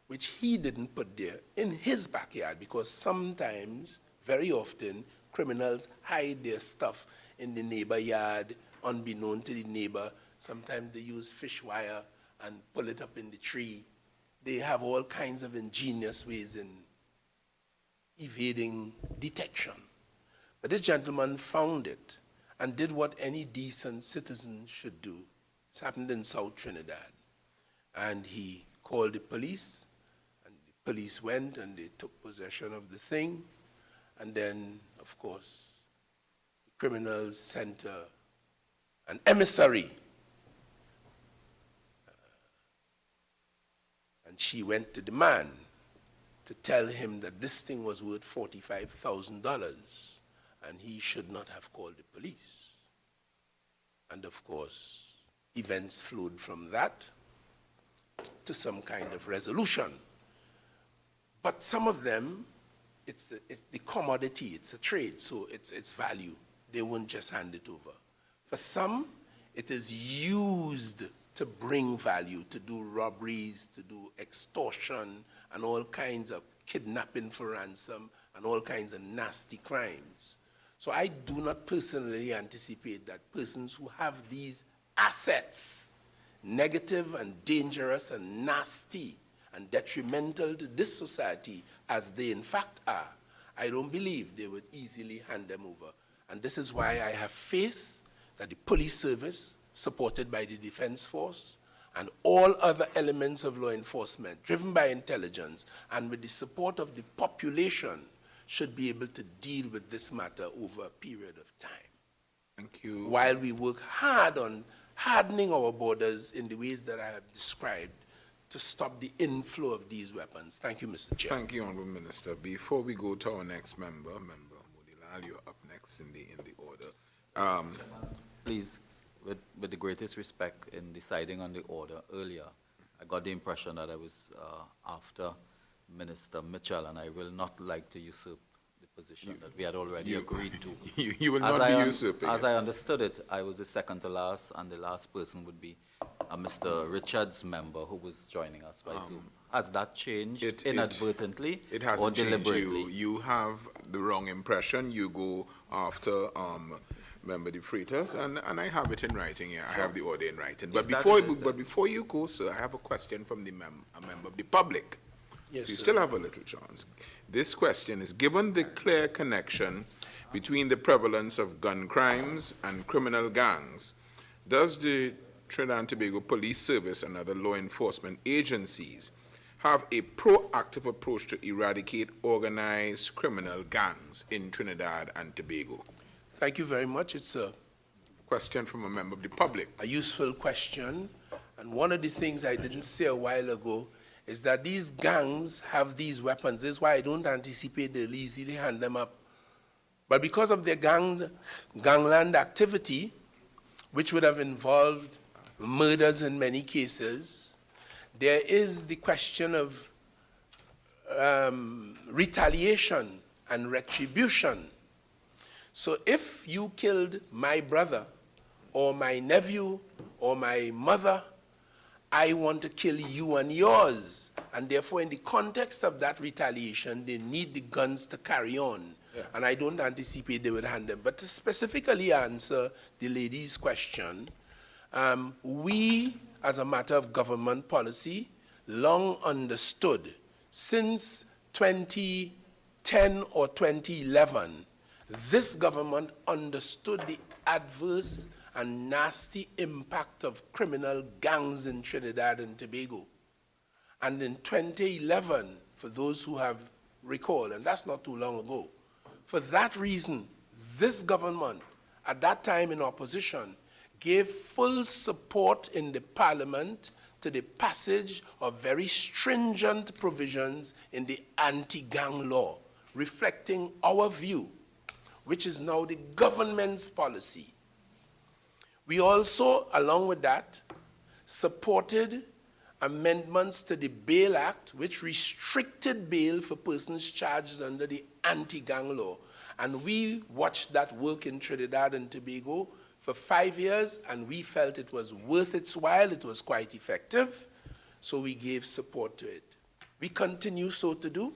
which he didn't put there in his backyard, because sometimes, very often, criminals hide their stuff in the neighbor yard, unbeknown to the neighbor. Sometimes they use fish wire and pull it up in the tree. They have all kinds of ingenious ways in evading detection. But this gentleman found it and did what any decent citizen should do. This happened in South Trinidad. And he called the police, and the police went and they took possession of the thing. And then, of course, the criminals sent an emissary. And she went to the man to tell him that this thing was worth $45,000 and he should not have called the police. And of course, events flowed from that to some kind of resolution. But some of them, it's the commodity, it's a trade, so it's value. They won't just hand it over. For some, it is used to bring value, to do robberies, to do extortion, and all kinds of kidnapping for ransom, and all kinds of nasty crimes. So I do not personally anticipate that persons who have these assets, negative and dangerous and nasty, and detrimental to this society, as they in fact are, I don't believe they would easily hand them over. And this is why I have faith that the police service, supported by the Defense Force, and all other elements of law enforcement, driven by intelligence, and with the support of the population, should be able to deal with this matter over a period of time. Thank you. While we work hard on hardening our borders in the ways that I have described to stop the inflow of these weapons. Thank you, Mr. Chair. Thank you, Honourable Minister. Before we go to our next member, Member Monilal, you're up next in the order. Please, with the greatest respect in deciding on the order earlier, I got the impression that I was after Minister Mitchell, and I will not like to usurp the position that we had already agreed to. You will not be usurping As it. I understood it, I was the second to last, and the last person would be Mr. Richards' member who was joining us by Zoom. Has that changed inadvertently It or hasn't changed. deliberately? You have the wrong impression. You go after Member De Freitas, and I have it in writing here. I have the order in writing. But before you go, sir, I have a question from a member of the public. Yes, You sir. still have a little chance. This question is, given the clear connection between the prevalence of gun crimes and criminal gangs, does the Trinidad and Tobago Police Service and other law enforcement agencies have a proactive approach to eradicate organized criminal gangs in Trinidad and Tobago? Thank you very much. It's a Question from a member of the public. useful question. And one of the things I didn't say a while ago is that these gangs have these weapons. This is why I don't anticipate they'll easily hand them up. But because of their gangland activity, which would have involved murders in many cases, there is the question of retaliation and retribution. So if you killed my brother or my nephew or my mother, I want to kill you and yours. And therefore, in the context of that retaliation, they need the guns to carry on. Yes. And I don't anticipate they would hand them. But to specifically answer the lady's question, we, as a matter of government policy, long understood since 2010 or 2011, this government understood the adverse and nasty impact of criminal gangs in Trinidad and Tobago. And in 2011, for those who have recalled, and that's not too long ago, for that reason, this government, at that time in opposition, gave full support in the parliament to the passage of very stringent provisions in the anti-gang law, reflecting our view, which is now the government's policy. We also, along with that, supported amendments to the Bail Act, which restricted bail for persons charged under the anti-gang law. And we watched that work in Trinidad and Tobago for 5 years, and we felt it was worth its while. It was quite effective, so we gave support to it. We continue so to do.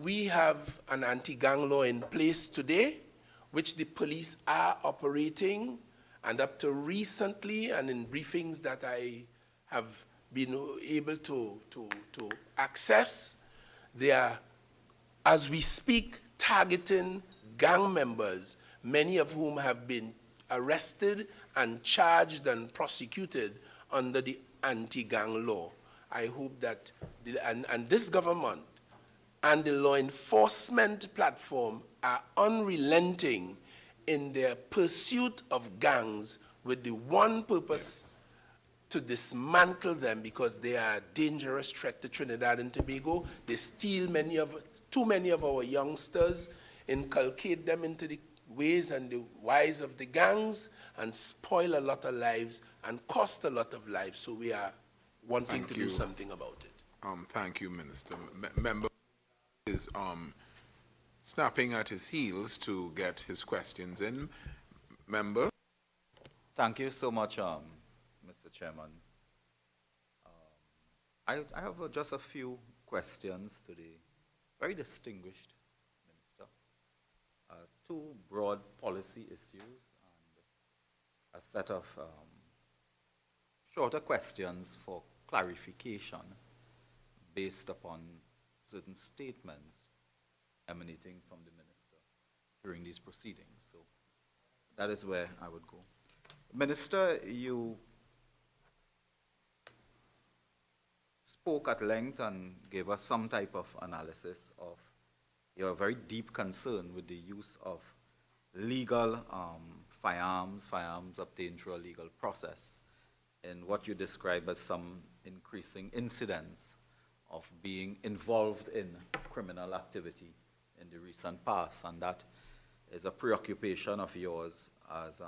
We have an anti-gang law in place today, which the police are operating, and up to recently, and in briefings that I have been able to access, they are, as we speak, targeting gang members, many of whom have been arrested and charged and prosecuted under the anti-gang law. I hope that, and this government and the law enforcement platform are unrelenting in their pursuit of gangs with the one purpose to dismantle them, because they are a dangerous threat to Trinidad and Tobago. They steal too many of our youngsters, inculcate them into the ways and the whys of the gangs, and spoil a lot of lives and cost a lot of lives. So we are wanting to do something about it. Thank you, Minister. Member is snapping at his heels to get his questions in. Member? Thank you so much, Mr. Chairman. I have just a few questions to the very distinguished minister. Two broad policy issues and a set of shorter questions for clarification based upon certain statements emanating from the minister during these proceedings. So that is where I would go. Minister, you spoke at length and gave us some type of analysis of your very deep concern with the use of legal firearms obtained through a legal process, in what you describe as some increasing incidents of being involved in criminal activity in the recent past, and that is a preoccupation of yours, as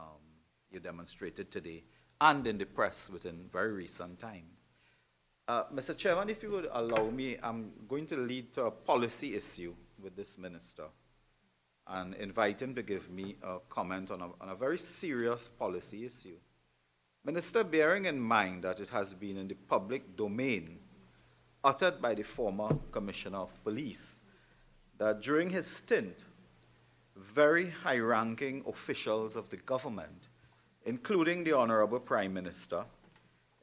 you demonstrated today and in the press within very recent time. Mr. Chairman, if you would allow me, I'm going to lead to a policy issue with this minister and invite him to give me a comment on a very serious policy issue. Minister, bearing in mind that it has been in the public domain, uttered by the former Commissioner of Police, that during his stint, very high-ranking officials of the government, including the Honorable Prime Minister,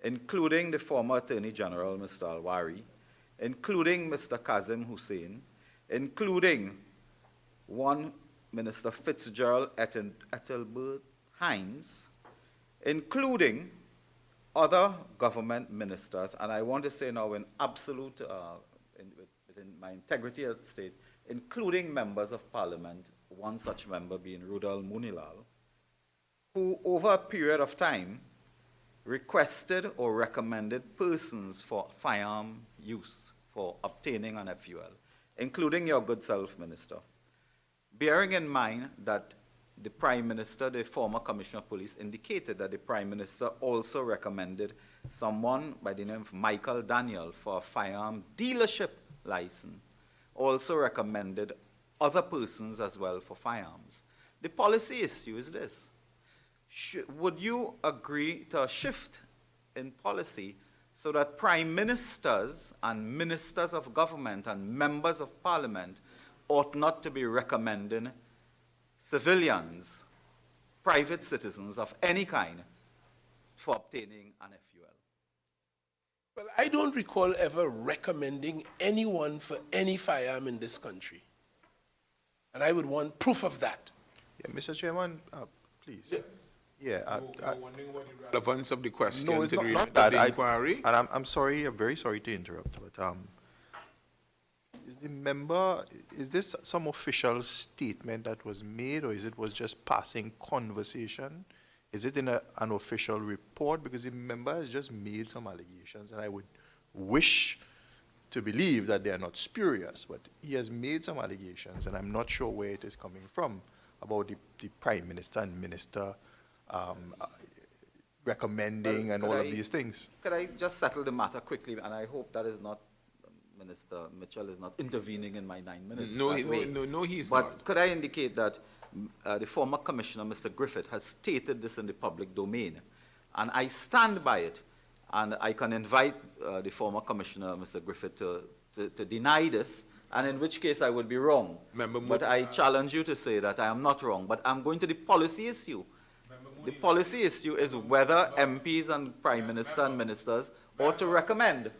including the former Attorney General, Mr. Alwari, including Mr. Kazim Hussein, including one Minister Fitzgerald Ethelbert Hines, including other government ministers, and I want to say now in absolute, within my integrity at state, including members of parliament, one such member being Rudal Munilal, who over a period of time requested or recommended persons for firearm use for obtaining an FUL, including your good self, Minister. Bearing in mind that the Prime Minister, the former Commissioner of Police, indicated that the Prime Minister also recommended someone by the name of Michael Daniel for a firearm dealership license, also recommended other persons as well for firearms. The policy issue is this. Would you agree to a shift in policy so that prime ministers and ministers of government and members of parliament ought not to be recommending civilians, private citizens of any kind, for obtaining an FUL? Well, I don't recall ever recommending anyone for any firearm in this country. And I would want proof of that. Yeah, Mr. Chairman, please. Yes. Yeah. I'm wondering what the relevance of the question No, to it's the not, remit not of that. the inquiry. And I'm sorry, I'm very sorry to interrupt, but is the member, is this some official statement that was made, or was just passing conversation? Is it in an official report? Because the member has just made some allegations, and I would wish to believe that they are not spurious, but he has made some allegations, and I'm not sure where it is coming from, about the Prime Minister and Minister recommending Well, and all of these things. Could I just settle the matter quickly, and I hope that is not, Minister Mitchell is not intervening in my 9 minutes. No, that way. he's But not. could I indicate that the former Commissioner, Mr. Griffith, has stated this in the public domain, and I stand by it, and I can invite the former Commissioner, Mr. Griffith, to deny this, and in which case I would be wrong. But I challenge you to say that I am not wrong. But I'm going to the policy issue. The policy issue is whether MPs and Prime Minister and ministers ought to recommend.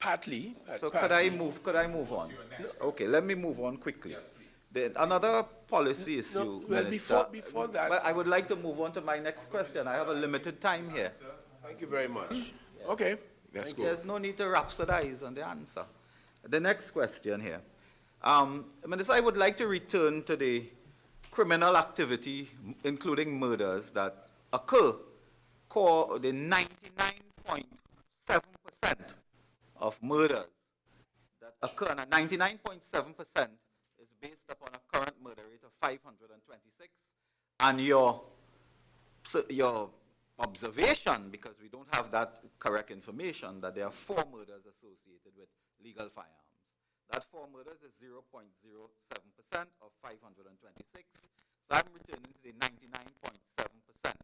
Partly. So partly. could I move on? Okay, let me move on quickly. Then another policy issue, well, Minister. before that- But I would like to move on to my next question. I have a limited time here. Thank you very much. Okay. Let's go. There's no need to rhapsodize on the answer. The next question here. Minister, I would like to return to the criminal activity, including murders, that occur, the 99.7% of murders that occur, and 99.7% is based upon a current murder rate of 526, and your observation, because we don't have that correct information, that there are 4 murders associated with legal firearms. That 4 murders is 0.07% of 526. So I'm returning to the 99.7%.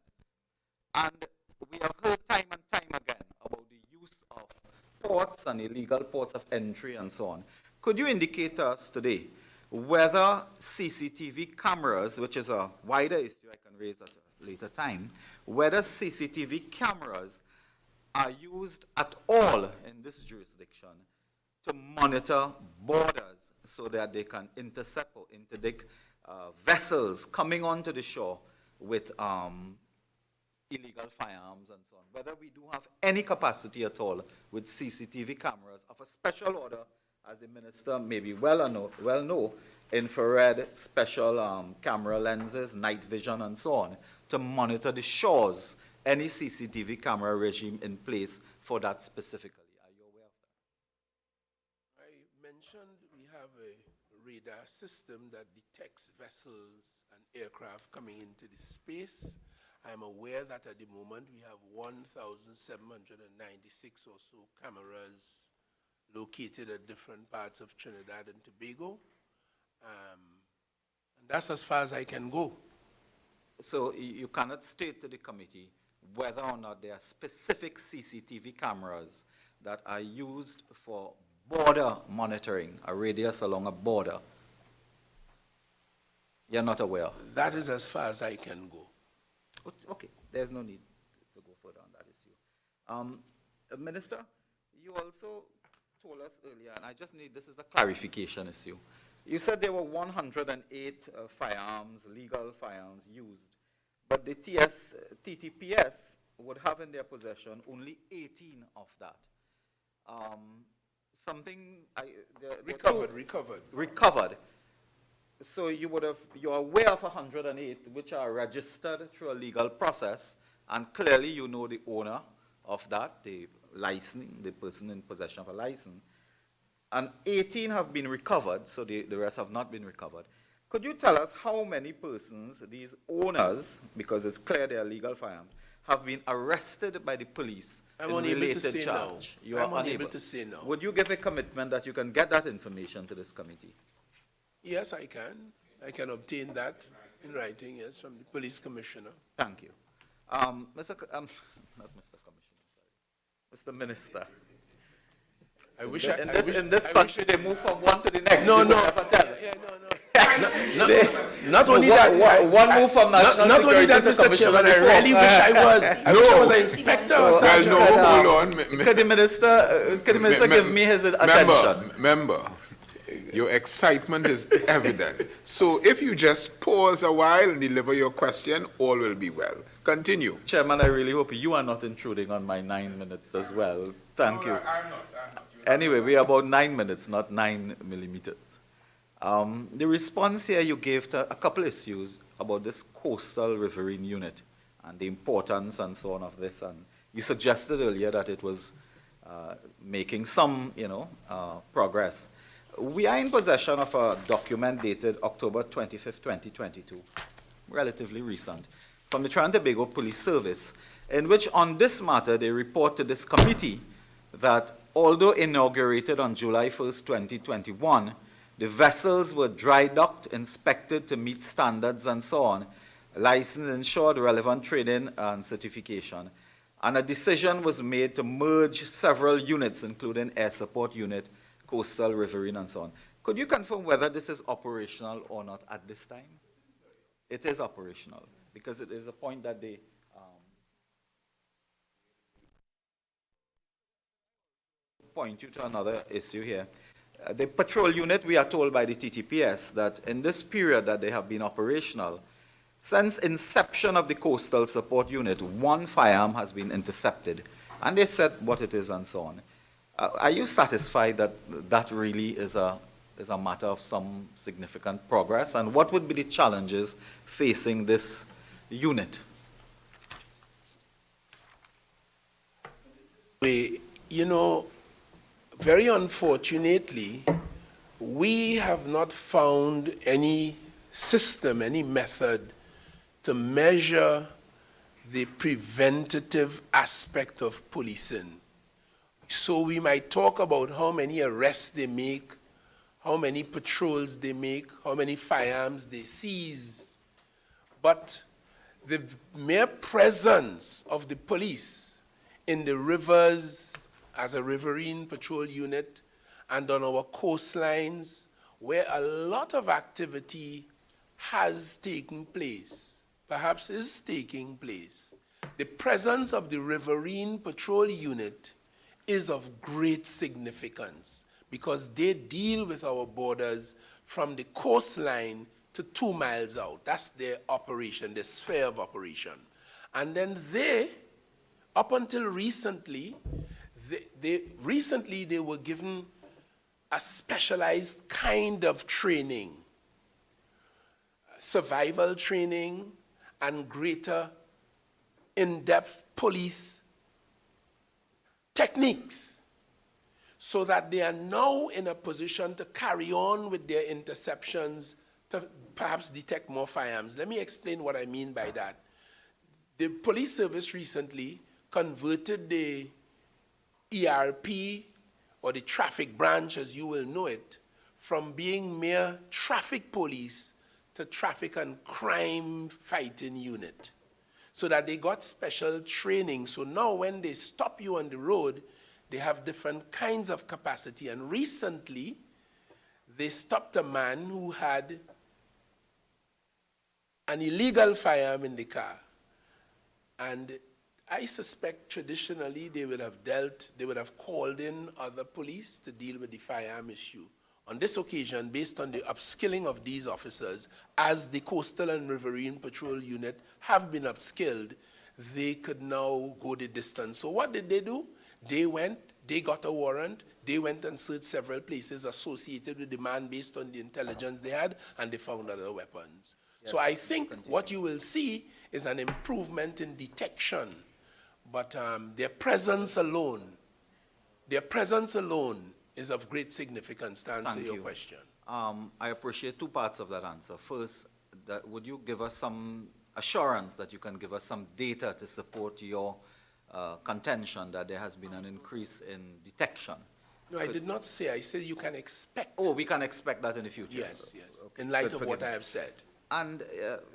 And we have heard time and time again about the use of ports and illegal ports of entry and so on. Could you indicate to us today whether CCTV cameras, which is a wider issue I can raise at a later time, whether CCTV cameras are used at all in this jurisdiction to monitor borders so that they can intercept or interdict vessels coming onto the shore with illegal firearms and so on. Whether we do have any capacity at all with CCTV cameras of a special order, as the minister may be well know, infrared special camera lenses, night vision and so on, to monitor the shores, any CCTV camera regime in place for that specifically. Are you aware of that? I mentioned we have a radar system that detects vessels and aircraft coming into the space. I am aware that at the moment we have 1,796 or so cameras located at different parts of Trinidad and Tobago. And that's as far as I can go. So you cannot state to the committee whether or not there are specific CCTV cameras that are used for border monitoring, a radius along a border. You're not aware? That is as far as I can go. Okay, there's no need to go further on that issue. Minister, you also told us earlier, and I just need, this is a clarification issue. You said there were 108 firearms, legal firearms used, but the TTPS would have in their possession only 18 of that. Recovered. So you're aware of 108 which are registered through a legal process, and clearly you know the owner of that, the licensing, the person in possession of a license. And 18 have been recovered, so the rest have not been recovered. Could you tell us how many persons, these owners, because it's clear they are legal firearms, have been arrested by the police I'm in unable related to say charge? no. You I'm are unable to say no. Would you give a commitment that you can get that information to this committee? Yes, I can. I can obtain that in writing, yes, from the police commissioner. Thank you. Not Mr. Commissioner, sorry. Mr. Minister. In this country, they move from one to the next. No, You no. could never tell. Not only that. One move from national Not only that, security to Mr. Chairman, I commissioner really wish I was. I wish I was an inspector or Well, sergeant. no, hold on. Could the minister give me his attention? Member, your excitement is evident. So if you just pause a while and deliver your question, all will be well. Continue. Chairman, I really hope you are not intruding on my 9 minutes as well. Thank you. I'm not. Anyway, we are about 9 minutes, not 9 millimeters. The response here you gave to a couple issues about this coastal riverine unit and the importance and so on of this, and you suggested earlier that it was making some, progress. We are in possession of a document dated October 25th, 2022, relatively recent, from the Trinidad and Tobago Police Service, in which on this matter they report to this committee that although inaugurated on July 1st, 2021, the vessels were dry docked, inspected to meet standards and so on, licensed, insured, relevant training and certification. And a decision was made to merge several units, including air support unit, coastal, riverine, and so on. Could you confirm whether this is operational or not at this time? It is operational, because it is a point that they point you to another issue here. The patrol unit, we are told by the TTPS that in this period that they have been operational, since inception of the coastal support unit, 1 firearm has been intercepted. And they said what it is and so on. Are you satisfied that that really is a matter of some significant progress? And what would be the challenges facing this unit? Very unfortunately, we have not found any system, any method to measure the preventative aspect of policing. So we might talk about how many arrests they make, how many patrols they make, how many firearms they seize. But the mere presence of the police in the rivers as a riverine patrol unit and on our coastlines where a lot of activity has taken place, perhaps is taking place, the presence of the Riverine Patrol Unit is of great significance because they deal with our borders from the coastline to 2 miles out. That's their operation, their sphere of operation. And then they, up until recently, they were given a specialized kind of training, survival training, and greater in-depth police techniques, so that they are now in a position to carry on with their interceptions to perhaps detect more firearms. Let me explain what I mean by that. The police service recently converted the ERP, or the traffic branch as you will know it, from being mere traffic police to traffic and crime fighting unit, so that they got special training. So now when they stop you on the road, they have different kinds of capacity. And recently, they stopped a man who had an illegal firearm in the car. And I suspect traditionally they would have called in other police to deal with the firearm issue. On this occasion, based on the upskilling of these officers, as the Coastal and Riverine Patrol Unit have been upskilled, they could now go the distance. So what did they do? They went, they got a warrant, they went and searched several places associated with the man based on the intelligence they had, and they found other weapons. Yes, so I think what you will see is an improvement in detection, but their presence alone is of great significance to answer your question. I appreciate two parts of that answer. First, would you give us some assurance that you can give us some data to support your contention that there has been an increase in detection? No, I did not say. I said you can expect. Oh, we can expect that in the future. Yes, yes, okay. In light of what I have said. And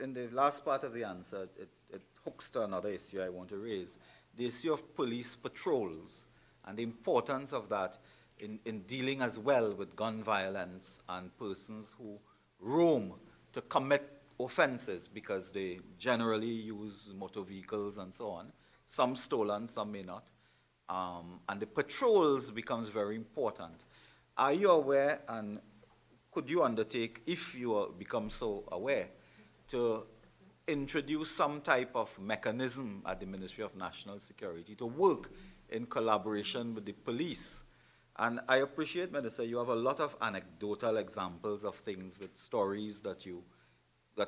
in the last part of the answer, it hooks to another issue I want to raise, the issue of police patrols and the importance of that in dealing as well with gun violence and persons who roam to commit offenses because they generally use motor vehicles and so on. Some stolen, some may not. And the patrols becomes very important. Are you aware, and could you undertake, if you become so aware, to introduce some type of mechanism at the Ministry of National Security to work in collaboration with the police? And I appreciate, Minister, you have a lot of anecdotal examples of things with stories that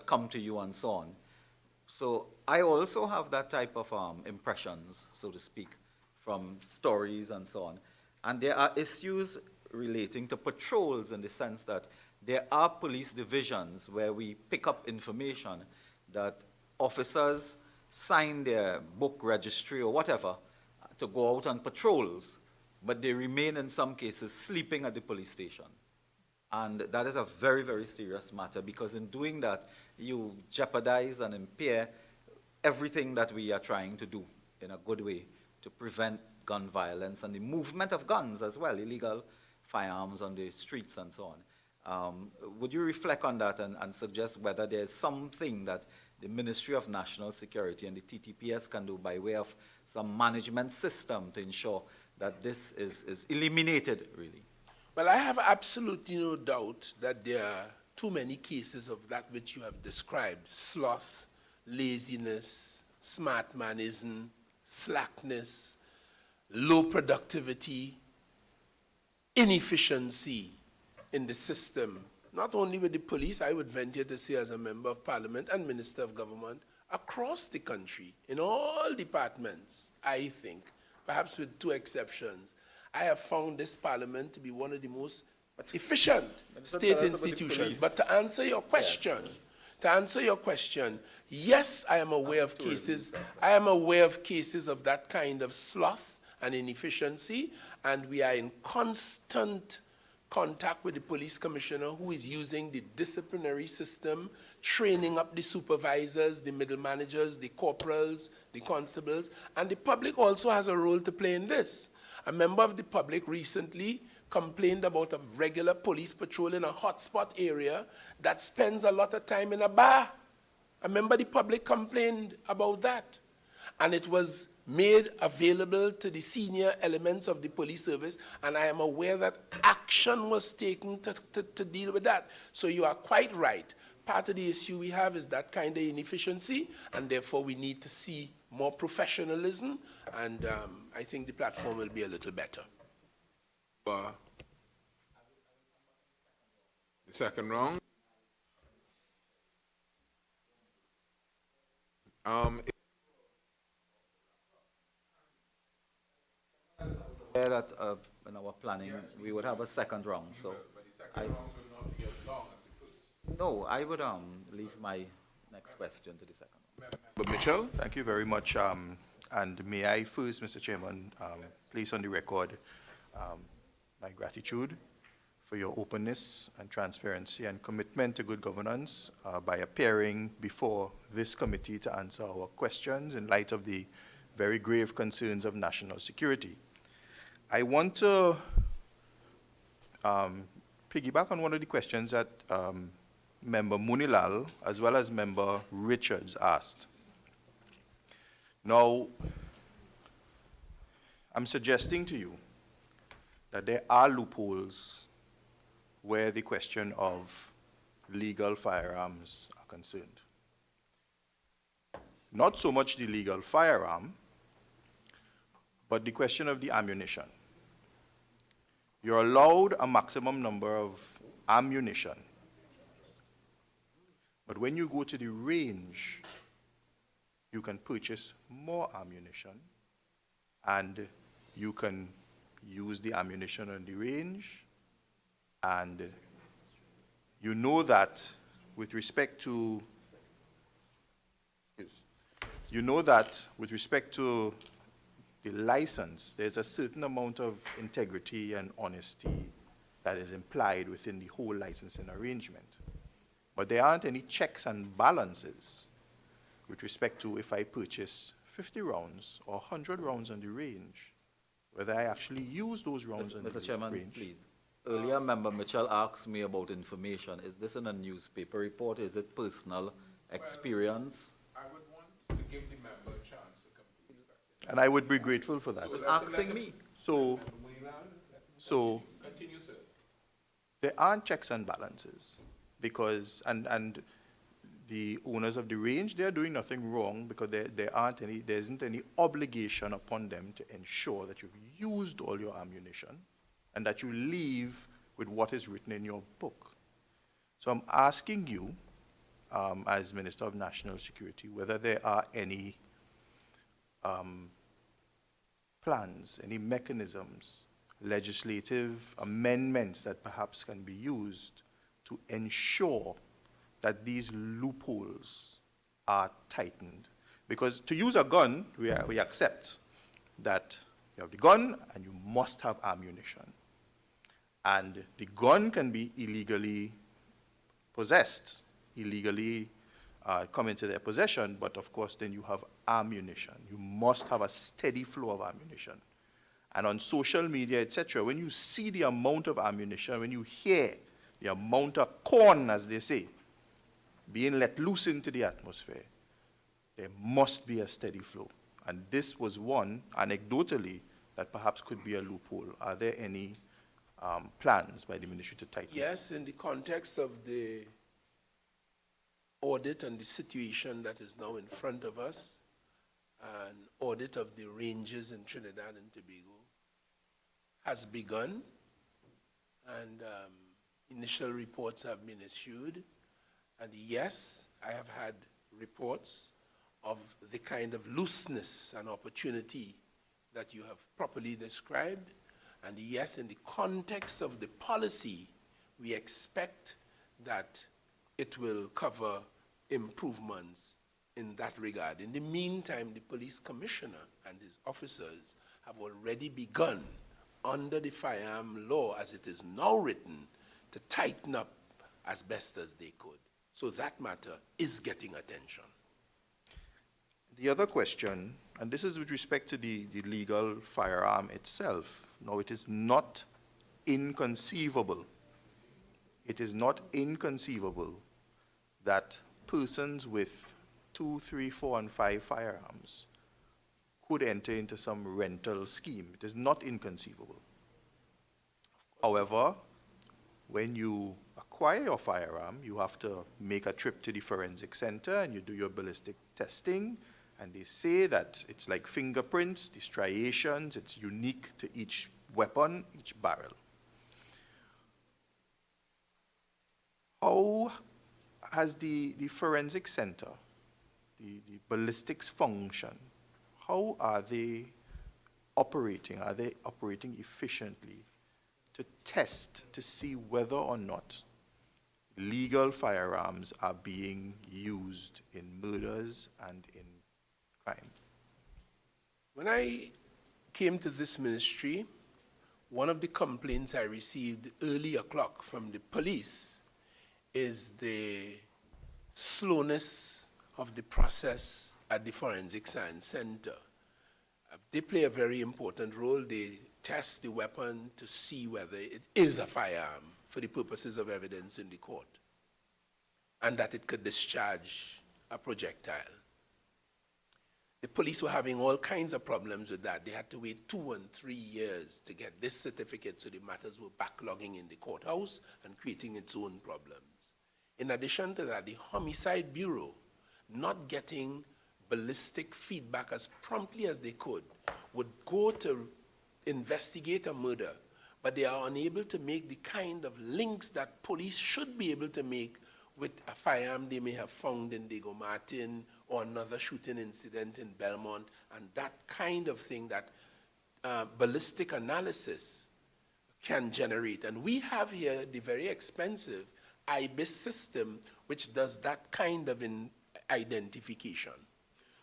come to you and so on. So I also have that type of impressions, so to speak, from stories and so on. And there are issues relating to patrols in the sense that there are police divisions where we pick up information that officers sign their book registry or whatever to go out on patrols, but they remain in some cases sleeping at the police station. And that is a very, very serious matter, because in doing that, you jeopardize and impair everything that we are trying to do in a good way to prevent gun violence and the movement of guns as well, illegal firearms on the streets and so on. Would you reflect on that and suggest whether there's something that the Ministry of National Security and the TTPS can do by way of some management system to ensure that this is eliminated, really? Well, I have absolutely no doubt that there are too many cases of that which you have described: sloth, laziness, smartmanism, slackness, low productivity, inefficiency in the system, not only with the police, I would venture to say as a member of parliament and minister of government, across the country, in all departments, I think, perhaps with two exceptions. I have found this parliament to be one of the most efficient state institutions. But to answer your question, yes, I am aware of cases. I am aware of cases of that kind of sloth and inefficiency, and we are in constant contact with the police commissioner, who is using the disciplinary system, training up the supervisors, the middle managers, the corporals, the constables, and the public also has a role to play in this. A member of the public recently complained about a regular police patrol in a hotspot area that spends a lot of time in a bar. I remember the public complained about that. And it was made available to the senior elements of the police service, and I am aware that action was taken to deal with that. So you are quite right. Part of the issue we have is that kind of inefficiency, and therefore we need to see more professionalism, and I think the platform will be a little better. The second round. Aware that in our planning, we would have a second round, so. No, I would leave my next question to the second round. But Mitchell? Thank you very much. And may I first, Mr. Chairman, place on the record my gratitude for your openness and transparency and commitment to good governance by appearing before this committee to answer our questions in light of the very grave concerns of national security. I want to piggyback on one of the questions that Member Munilal as well as Member Richards asked. Now, I'm suggesting to you that there are loopholes where the question of legal firearms are concerned. Not so much the legal firearm, but the question of the ammunition. You're allowed a maximum number of ammunition, but when you go to the range, you can purchase more ammunition, and you can use the ammunition on the range, and you know that with respect to the license, there's a certain amount of integrity and honesty that is implied within the whole licensing arrangement. But there aren't any checks and balances with respect to if I purchase 50 rounds or 100 rounds on the range, whether I actually use those rounds on the range. Mr. Chairman, please. Earlier, Member Mitchell asked me about information. Is this in a newspaper report? Is it personal experience? I would want to give the member a chance to complete his question. And I would be grateful for that. He's asking me. So Continue, sir. there aren't checks and balances because, and the owners of the range, they're doing nothing wrong because there isn't any obligation upon them to ensure that you've used all your ammunition and that you leave with what is written in your book. So I'm asking you, as Minister of National Security, whether there are any plans, any mechanisms, legislative amendments that perhaps can be used to ensure that these loopholes are tightened. Because to use a gun, we accept that you have the gun and you must have ammunition. And the gun can be illegally possessed, illegally come into their possession, but of course then you have ammunition. You must have a steady flow of ammunition. And on social media, etc., when you see the amount of ammunition, when you hear the amount of corn, as they say, being let loose into the atmosphere, there must be a steady flow. And this was one, anecdotally, that perhaps could be a loophole. Are there any plans by the ministry to tighten? Yes, in the context of the audit and the situation that is now in front of us, an audit of the ranges in Trinidad and Tobago has begun, and initial reports have been issued. And yes, I have had reports of the kind of looseness and opportunity that you have properly described. And yes, in the context of the policy, we expect that it will cover improvements in that regard. In the meantime, the police commissioner and his officers have already begun, under the firearm law as it is now written, to tighten up as best as they could. So that matter is getting attention. The other question, and this is with respect to the legal firearm itself. Now, it is not inconceivable. It is not inconceivable that persons with 2, 3, 4, and 5 firearms could enter into some rental scheme. It is not inconceivable. However, when you acquire your firearm, you have to make a trip to the forensic center and you do your ballistic testing, and they say that it's like fingerprints, the striations, it's unique to each weapon, each barrel. How has the forensic center, the ballistics function, how are they operating? Are they operating efficiently to test to see whether or not legal firearms are being used in murders and in crime? When I came to this ministry, one of the complaints I received early o'clock from the police is the slowness of the process at the Forensic Science Center. They play a very important role. They test the weapon to see whether it is a firearm for the purposes of evidence in the court, and that it could discharge a projectile. The police were having all kinds of problems with that. They had to wait 2 and 3 years to get this certificate, so the matters were backlogging in the courthouse and creating its own problems. In addition to that, the Homicide Bureau, not getting ballistic feedback as promptly as they could, would go to investigate a murder, but they are unable to make the kind of links that police should be able to make with a firearm they may have found in Diego Martin or another shooting incident in Belmont, and that kind of thing that ballistic analysis can generate. And we have here the very expensive IBIS system, which does that kind of identification.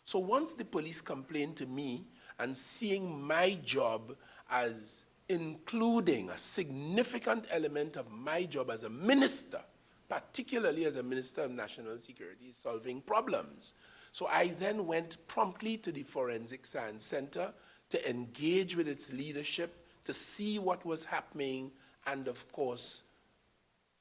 So once the police complained to me, and seeing my job as including a significant element of my job as a minister, particularly as a Minister of National Security, solving problems. So I then went promptly to the Forensic Science Center to engage with its leadership, to see what was happening, and of course,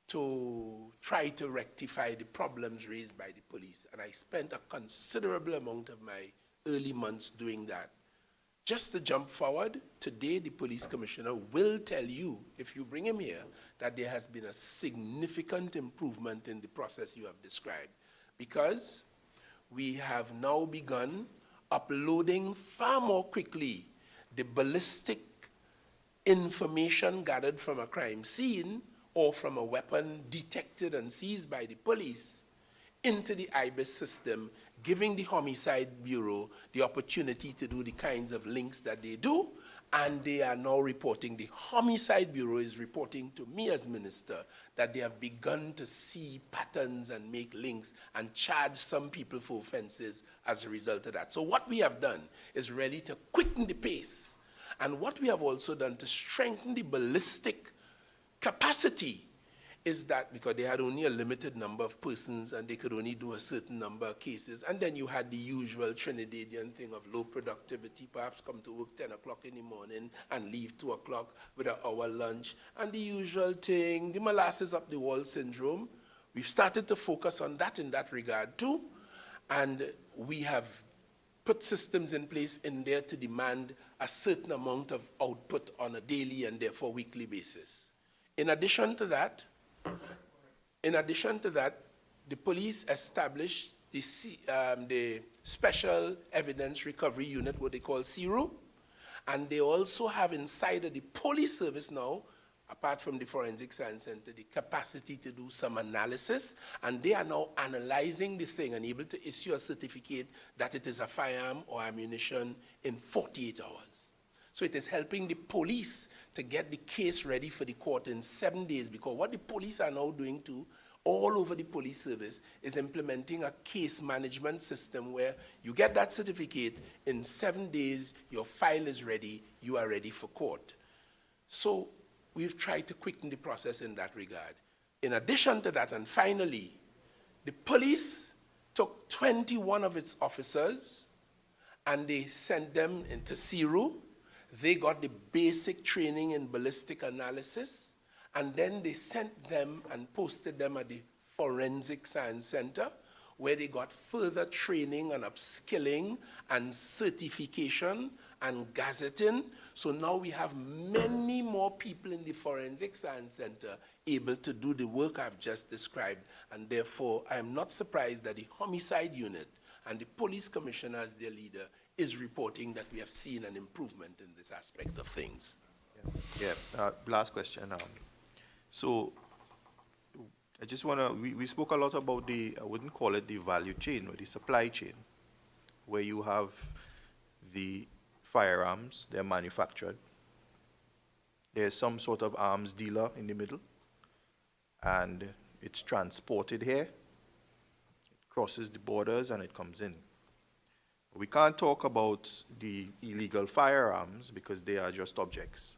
to try to rectify the problems raised by the police. And I spent a considerable amount of my early months doing that. Just to jump forward, today the police commissioner will tell you, if you bring him here, that there has been a significant improvement in the process you have described, because we have now begun uploading far more quickly the ballistic information gathered from a crime scene or from a weapon detected and seized by the police into the IBIS system, giving the Homicide Bureau the opportunity to do the kinds of links that they do, and they are now reporting, the Homicide Bureau is reporting to me as minister that they have begun to see patterns and make links and charge some people for offenses as a result of that. So what we have done is really to quicken the pace, and what we have also done to strengthen the ballistic capacity is that because they had only a limited number of persons and they could only do a certain number of cases, and then you had the usual Trinidadian thing of low productivity, perhaps come to work 10 o'clock in the morning and leave 2 o'clock with an hour lunch, and the usual thing, the molasses up the wall syndrome. We've started to focus on that in that regard too, and we have put systems in place in there to demand a certain amount of output on a daily and therefore weekly basis. In addition to that, the police established the Special Evidence Recovery Unit, what they call CERU, and they also have inside of the police service now, apart from the Forensic Science Center, the capacity to do some analysis, and they are now analyzing the thing and able to issue a certificate that it is a firearm or ammunition in 48 hours. So it is helping the police to get the case ready for the court in 7 days, because what the police are now doing too, all over the police service, is implementing a case management system where you get that certificate, in 7 days, your file is ready, you are ready for court. So we've tried to quicken the process in that regard. In addition to that, and finally, the police took 21 of its officers and they sent them into CERU. They got the basic training in ballistic analysis, and then they sent them and posted them at the Forensic Science Center, where they got further training and upskilling and certification and gazetting. So now we have many more people in the Forensic Science Center able to do the work I've just described. And therefore, I am not surprised that the homicide unit and the police commissioner as their leader is reporting that we have seen an improvement in this aspect of things. Yeah, last question. So I just want to, we spoke a lot about the, I wouldn't call it the value chain, or the supply chain, where you have the firearms, they're manufactured. There's some sort of arms dealer in the middle, and it's transported here, it crosses the borders, and it comes in. We can't talk about the illegal firearms because they are just objects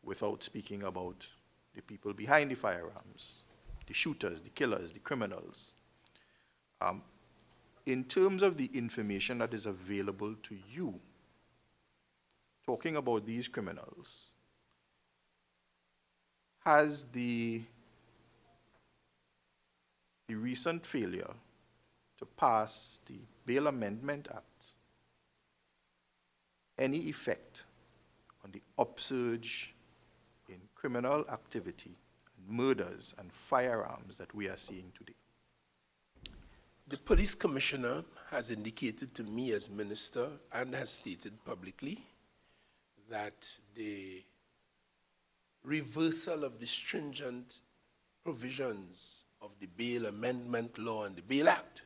without speaking about the people behind the firearms, the shooters, the killers, the criminals. In terms of the information that is available to you, talking about these criminals, has the recent failure to pass the Bail Amendment Act any effect on the upsurge in criminal activity and murders and firearms that we are seeing today? The police commissioner has indicated to me as minister and has stated publicly that the reversal of the stringent provisions of the Bail Amendment Law and the Bail Act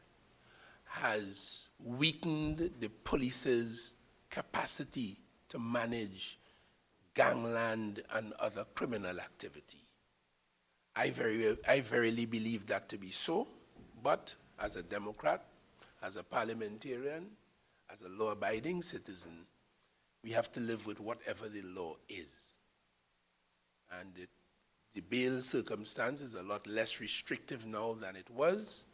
has weakened the police's capacity to manage gangland and other criminal activity. I verily believe that to be so, but as a Democrat, as a parliamentarian, as a law-abiding citizen, we have to live with whatever the law is. And the bail circumstance is a lot less restrictive now than it was.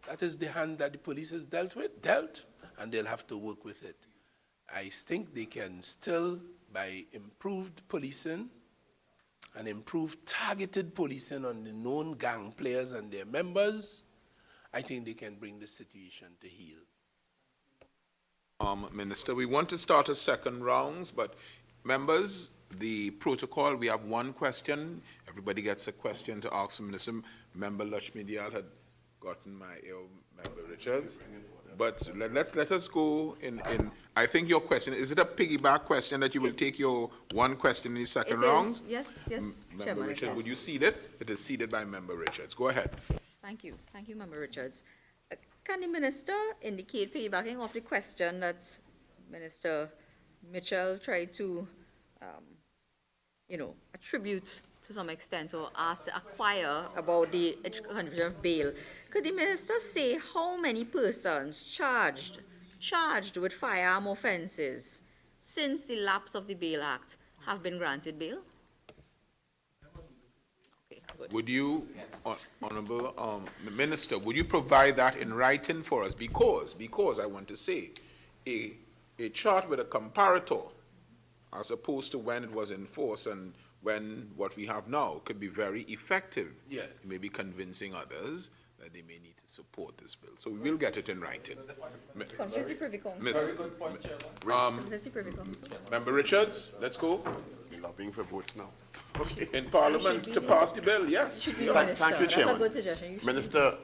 That is the hand that the police has dealt, and they'll have to work with it. I think they can still, by improved policing and improved targeted policing on the known gang players and their members, I think they can bring the situation to heel. Minister, we want to start a second round, but members, the protocol, we have one question. Everybody gets a question to ask the minister. Member Lakshmi Diyal had gotten my ear, Member Richards. But let us go in, I think your question, is it a piggyback question that you will take your one question in the second round? Yes, Member Chairman, Richards, yes. would you cede it? It is ceded by Member Richards. Go ahead. Thank you, Member Richards. Can the minister indicate, piggybacking off the question that Minister Mitchell tried to, attribute to some extent or ask to acquire about the condition of bail, could the minister say how many persons charged with firearm offences since the lapse of the Bail Act have been granted bail? Okay, good. Would you, Honorable Minister, would you provide that in writing for us? Because I want to say, a chart with a comparator, as opposed to when it was in force and when what we have now could be very effective. Yeah. Maybe convincing others that they may need to support this bill. So we will get it in writing. Constituency Privy Council. Miss, Constituency Privy Council. Member Richards, let's go. Lobbying for votes now. In Parliament to pass the bill, yes. Should be Yeah. the minister. Thank you, That's Chairman. a good suggestion. You should. Minister,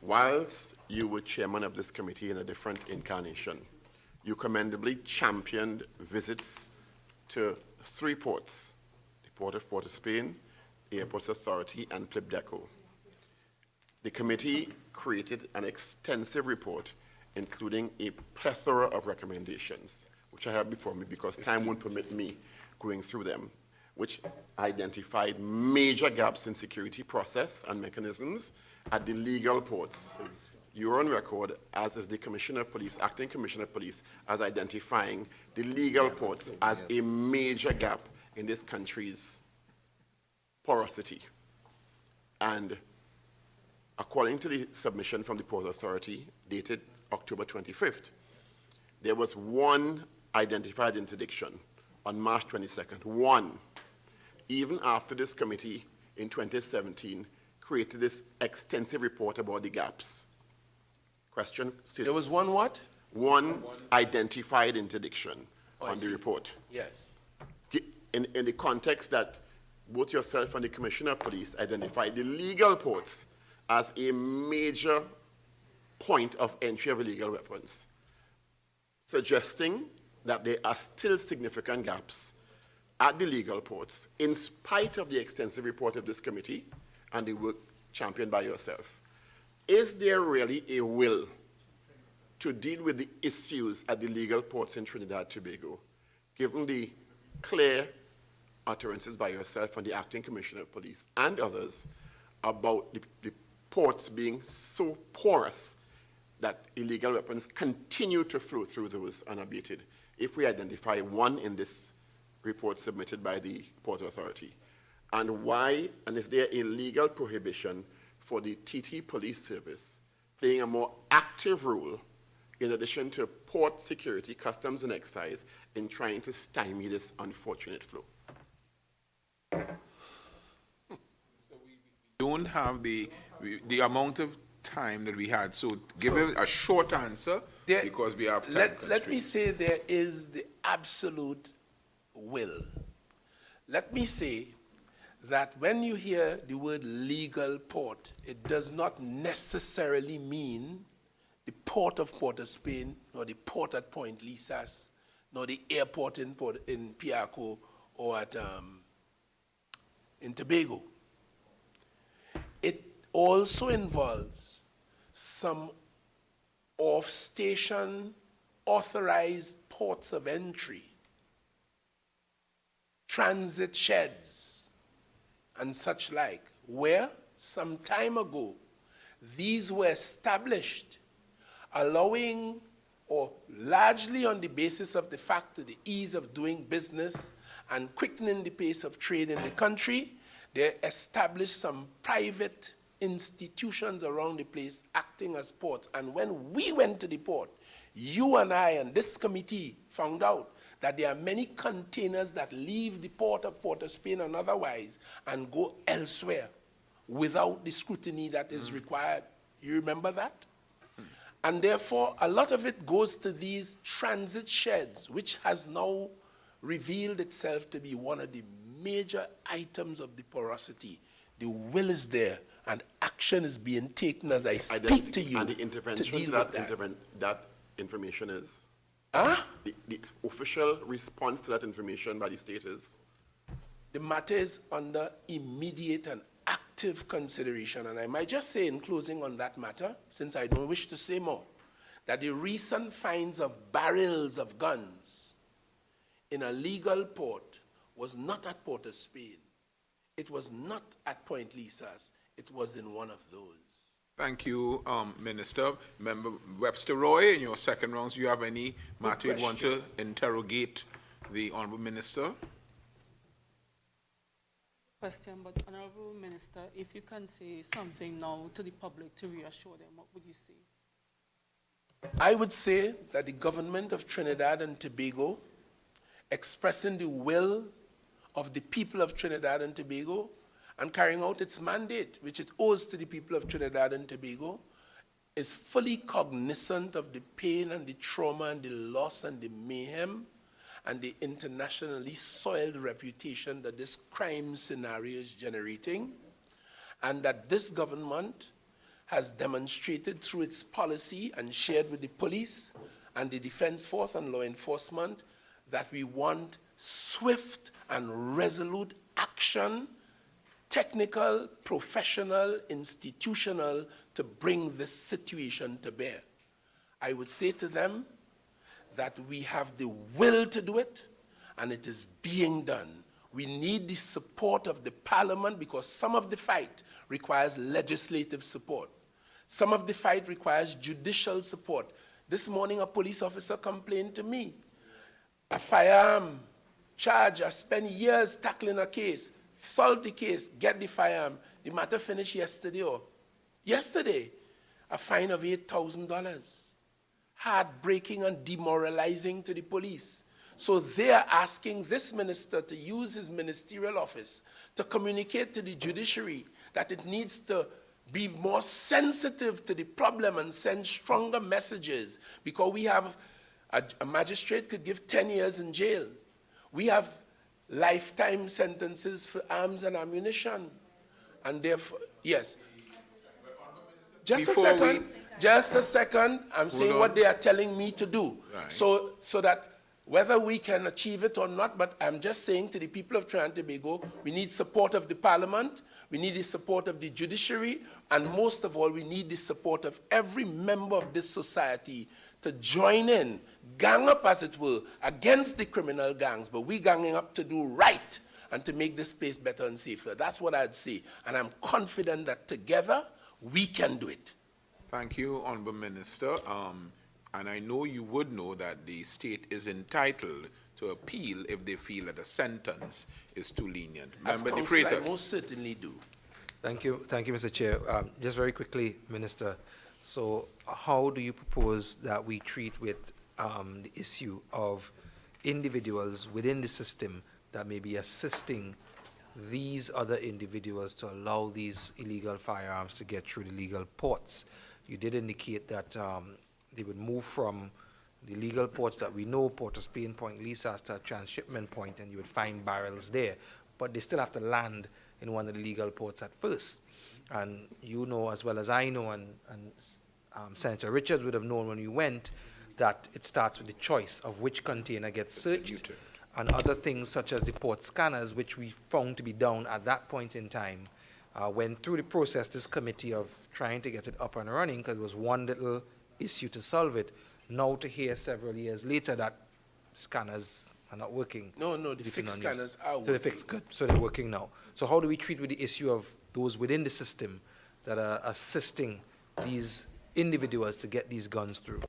whilst you were chairman of this committee in a different incarnation, you commendably championed visits to 3 ports, the Port of Port of Spain, Airports Authority, and Plibdeco. The committee created an extensive report, including a plethora of recommendations, which I have before me because time won't permit me going through them, which identified major gaps in security process and mechanisms at the legal ports. You're on record, as is the Commissioner of Police, Acting Commissioner of Police, as identifying the legal ports as a major gap in this country's porosity. And according to the submission from the Port Authority, dated October 25th, there was one identified interdiction on March 22nd. One, even after this committee in 2017 created this extensive report about the gaps. Question. There was one what? One identified interdiction Oh, I on the see. report. Yes. In the context that both yourself and the Commissioner of Police identified the legal ports as a major point of entry of illegal weapons, suggesting that there are still significant gaps at the legal ports, in spite of the extensive report of this committee and the work championed by yourself. Is there really a will to deal with the issues at the legal ports in Trinidad and Tobago, given the clear utterances by yourself and the Acting Commissioner of Police and others about the ports being so porous that illegal weapons continue to flow through those unabated, if we identify one in this report submitted by the Port Authority? And why, and is there a legal prohibition for the TT Police Service playing a more active role in addition to port security, customs and excise in trying to stymie this unfortunate flow? Don't have the amount of time that we had, so give a short answer because we have time Let me constraints. say there is the absolute will. Let me say that when you hear the word legal port, it does not necessarily mean the port of Port of Spain, nor the port at Point Lisas, nor the airport in Piarco or at in Tobago. It also involves some off-station authorized ports of entry, transit sheds, and such like, where some time ago these were established, allowing, or largely on the basis of the fact of the ease of doing business and quickening the pace of trade in the country. They established some private institutions around the place acting as ports. And when we went to the port, you and I and this committee found out that there are many containers that leave the port of Port of Spain and otherwise and go elsewhere without the scrutiny that is required. You remember that? And therefore, a lot of it goes to these transit sheds, which has now revealed itself to be one of the major items of the porosity. The will is there, and action is being taken as I speak to you And the to intervention deal that, with that. that information is? Huh? The official response to that information by the state is? The matter is under immediate and active consideration. And I might just say in closing on that matter, since I don't wish to say more, that the recent finds of barrels of guns in a legal port was not at Port of Spain. It was not at Point Lisas. It was in one of those. Thank you, Minister. Member Webster Roy, in your second rounds, do you have any matter you want to interrogate the Honourable Minister? Question, but Honorable Minister, if you can say something now to the public to reassure them, what would you say? I would say that the government of Trinidad and Tobago, expressing the will of the people of Trinidad and Tobago and carrying out its mandate, which it owes to the people of Trinidad and Tobago, is fully cognizant of the pain and the trauma and the loss and the mayhem and the internationally soiled reputation that this crime scenario is generating, and that this government has demonstrated through its policy and shared with the police and the defense force and law enforcement that we want swift and resolute action, technical, professional, institutional, to bring this situation to bear. I would say to them that we have the will to do it, and it is being done. We need the support of the Parliament because some of the fight requires legislative support. Some of the fight requires judicial support. This morning, a police officer complained to me. A firearm charge, I spent years tackling a case, solve the case, get the firearm. The matter finished yesterday. A fine of $8,000. Heartbreaking and demoralizing to the police. So they are asking this minister to use his ministerial office to communicate to the judiciary that it needs to be more sensitive to the problem and send stronger messages, because we have a magistrate could give 10 years in jail. We have lifetime sentences for arms and ammunition. And therefore, yes. Just Before a second. I'm saying on. what they are telling me to do. Right. So that whether we can achieve it or not, but I'm just saying to the people of Trinidad and Tobago, we need support of the parliament, we need the support of the judiciary, and most of all, we need the support of every member of this society to join in, gang up as it were, against the criminal gangs, but we ganging up to do right and to make this place better and safer. That's what I'd say. And I'm confident that together, we can do it. Thank you, Honorable Minister. And I know you would know that the state is entitled to appeal if they feel that a sentence is too lenient. As Member De counsel, I Freitas. most certainly do. Thank you, Mr. Chair. Just very quickly, Minister, so how do you propose that we treat with the issue of individuals within the system that may be assisting these other individuals to allow these illegal firearms to get through the legal ports? You did indicate that they would move from the legal ports that we know, Port of Spain, Point Lisas, to a transshipment point, and you would find barrels there. But they still have to land in one of the legal ports at first. And you know as well as I know, and Senator Richards would have known when we went, that it starts with the choice of which container gets searched, and other things such as the port scanners, which we found to be down at that point in time. Went through the process, this committee, of trying to get it up and running, because it was one little issue to solve it. Now to hear several years later that scanners are not working. No, the fixed scanners are So they're working. fixed, good, so they're working now. So how do we treat with the issue of those within the system that are assisting these individuals to get these guns through?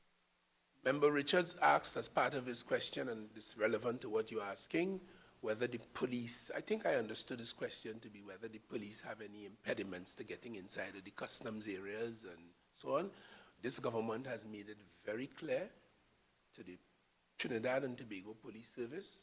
Member Richards asked as part of his question, and it's relevant to what you're asking, whether the police, I think I understood his question to be whether the police have any impediments to getting inside of the customs areas and so on. This government has made it very clear to the Trinidad and Tobago Police Service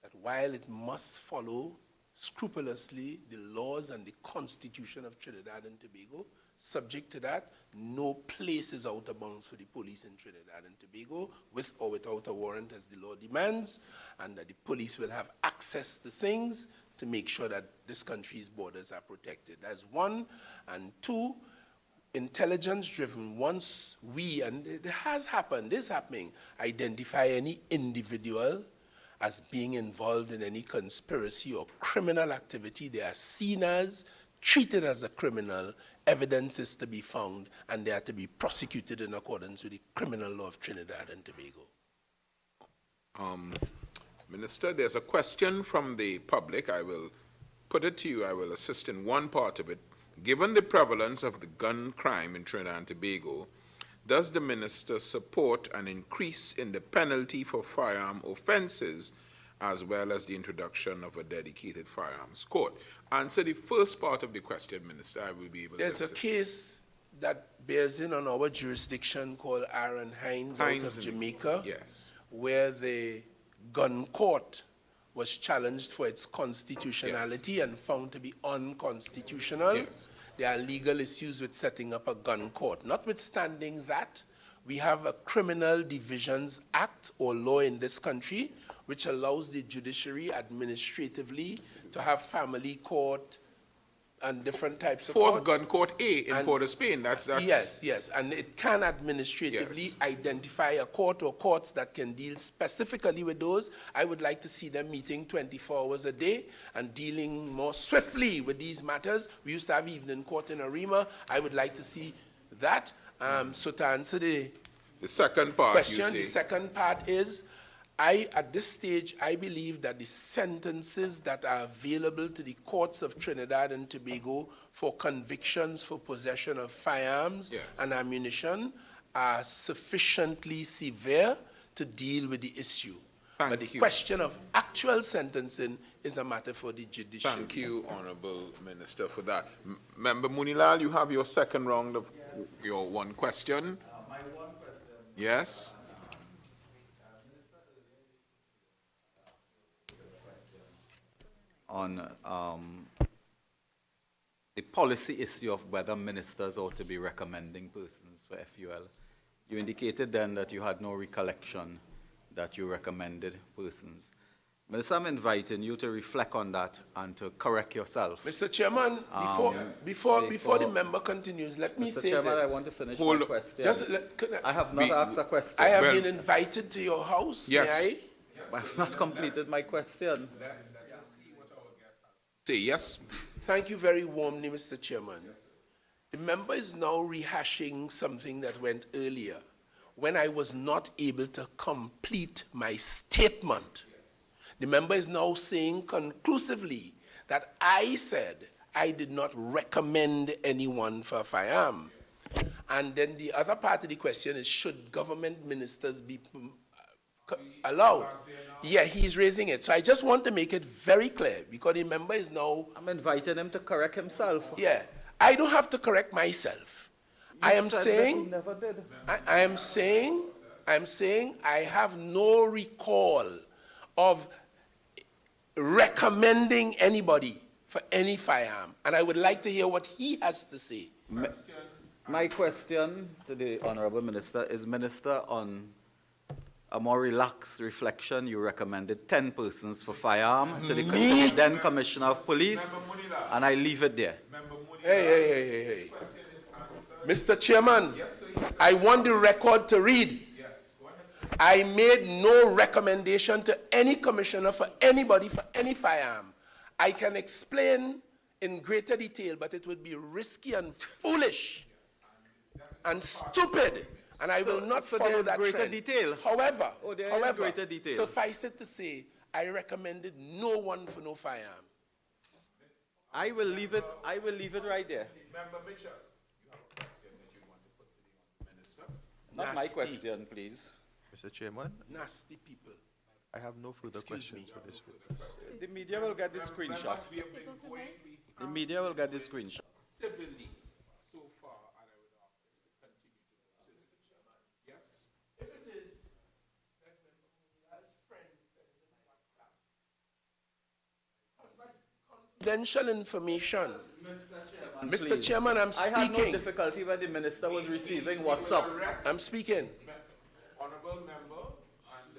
that while it must follow scrupulously the laws and the Constitution of Trinidad and Tobago, subject to that, no place is out of bounds for the police in Trinidad and Tobago, with or without a warrant as the law demands, and that the police will have access to things to make sure that this country's borders are protected. That's one. And two, intelligence-driven, once we, and it has happened, is happening, identify any individual as being involved in any conspiracy or criminal activity, they are seen as, treated as a criminal, evidence is to be found, and they are to be prosecuted in accordance with the criminal law of Trinidad and Tobago. Minister, there's a question from the public. I will put it to you. I will assist in one part of it. Given the prevalence of the gun crime in Trinidad and Tobago, does the minister support an increase in the penalty for firearm offenses, as well as the introduction of a dedicated firearms court? Answer the first part of the question, Minister. I will be able There's to a assist. case that bears in on our jurisdiction called Aaron Hines out of Jamaica, Yes. where the gun court was challenged for its constitutionality and found to be unconstitutional. Yes. There are legal issues with setting up a gun court. Notwithstanding that, we have a Criminal Divisions Act or law in this country which allows the judiciary administratively to have family court and different types of Fourth court. gun court A in And- Port of Spain. That's Yes, and it can administratively Yes. identify a court or courts that can deal specifically with those. I would like to see them meeting 24 hours a day and dealing more swiftly with these matters. We used to have evening court in Arima. I would like to see that. So to answer the the second part. question, You the say. second part is, at this stage, I believe that the sentences that are available to the courts of Trinidad and Tobago for convictions for possession of firearms Yes. and ammunition are sufficiently severe to deal with the issue. But the Thank you. question of actual sentencing is a matter for the judiciary. Thank you, Honorable Minister, for that. Member Munilal, you have your second round of your one question. My one question. Yes. the policy issue of whether ministers ought to be recommending persons for FUL. You indicated then that you had no recollection that you recommended persons. Minister, I'm inviting you to reflect on that and to correct yourself. Mr. Chairman, before the member continues, let me Mr. say Chairman, this. I want to finish Hold my on. question. I have not Be- asked a question. I have Well- been invited to your house, Yes. may I? I have not completed my question. Say yes. Thank you very warmly, Mr. Chairman. The member is now rehashing something that went earlier when I was not able to complete my statement. The member is now saying conclusively that I said I did not recommend anyone for a firearm. And then the other part of the question is, should government ministers be allowed? Yeah, he's raising it. So I just want to make it very clear, because the member is now, I'm inviting him to correct himself. yeah, I don't have to correct myself. I am You said that saying, he never did. I am saying I have no recall of recommending anybody for any firearm, and I would like to hear what he has to say. My question to the Honorable Minister is, Minister, on a more relaxed reflection, you recommended 10 persons for firearm to the then Commissioner of Police, and I leave it there. Hey. Mr. Chairman, I want the record to read. I made no recommendation to any commissioner for anybody for any firearm. I can explain in greater detail, but it would be risky and foolish and stupid, and I will not so follow there's that greater trend. detail? However, There is greater detail. suffice it to say, I recommended no one for no firearm. I will leave it right there. Member Mitchell, you have a question that you want to put to the minister? Not my Nasty. question, please. Mr. Chairman, Nasty people. I have no further Excuse me. questions for this witness. The media will get the screenshot. We have been going, we The media will get the screenshot. civilly so far, and I would ask us to continue to persist. Yes? If it is that Member Munia's friend said it in WhatsApp, confidential information. Mr. Chairman, I'm I had no speaking. difficulty when the minister was receiving WhatsApp. I'm speaking. Honorable member and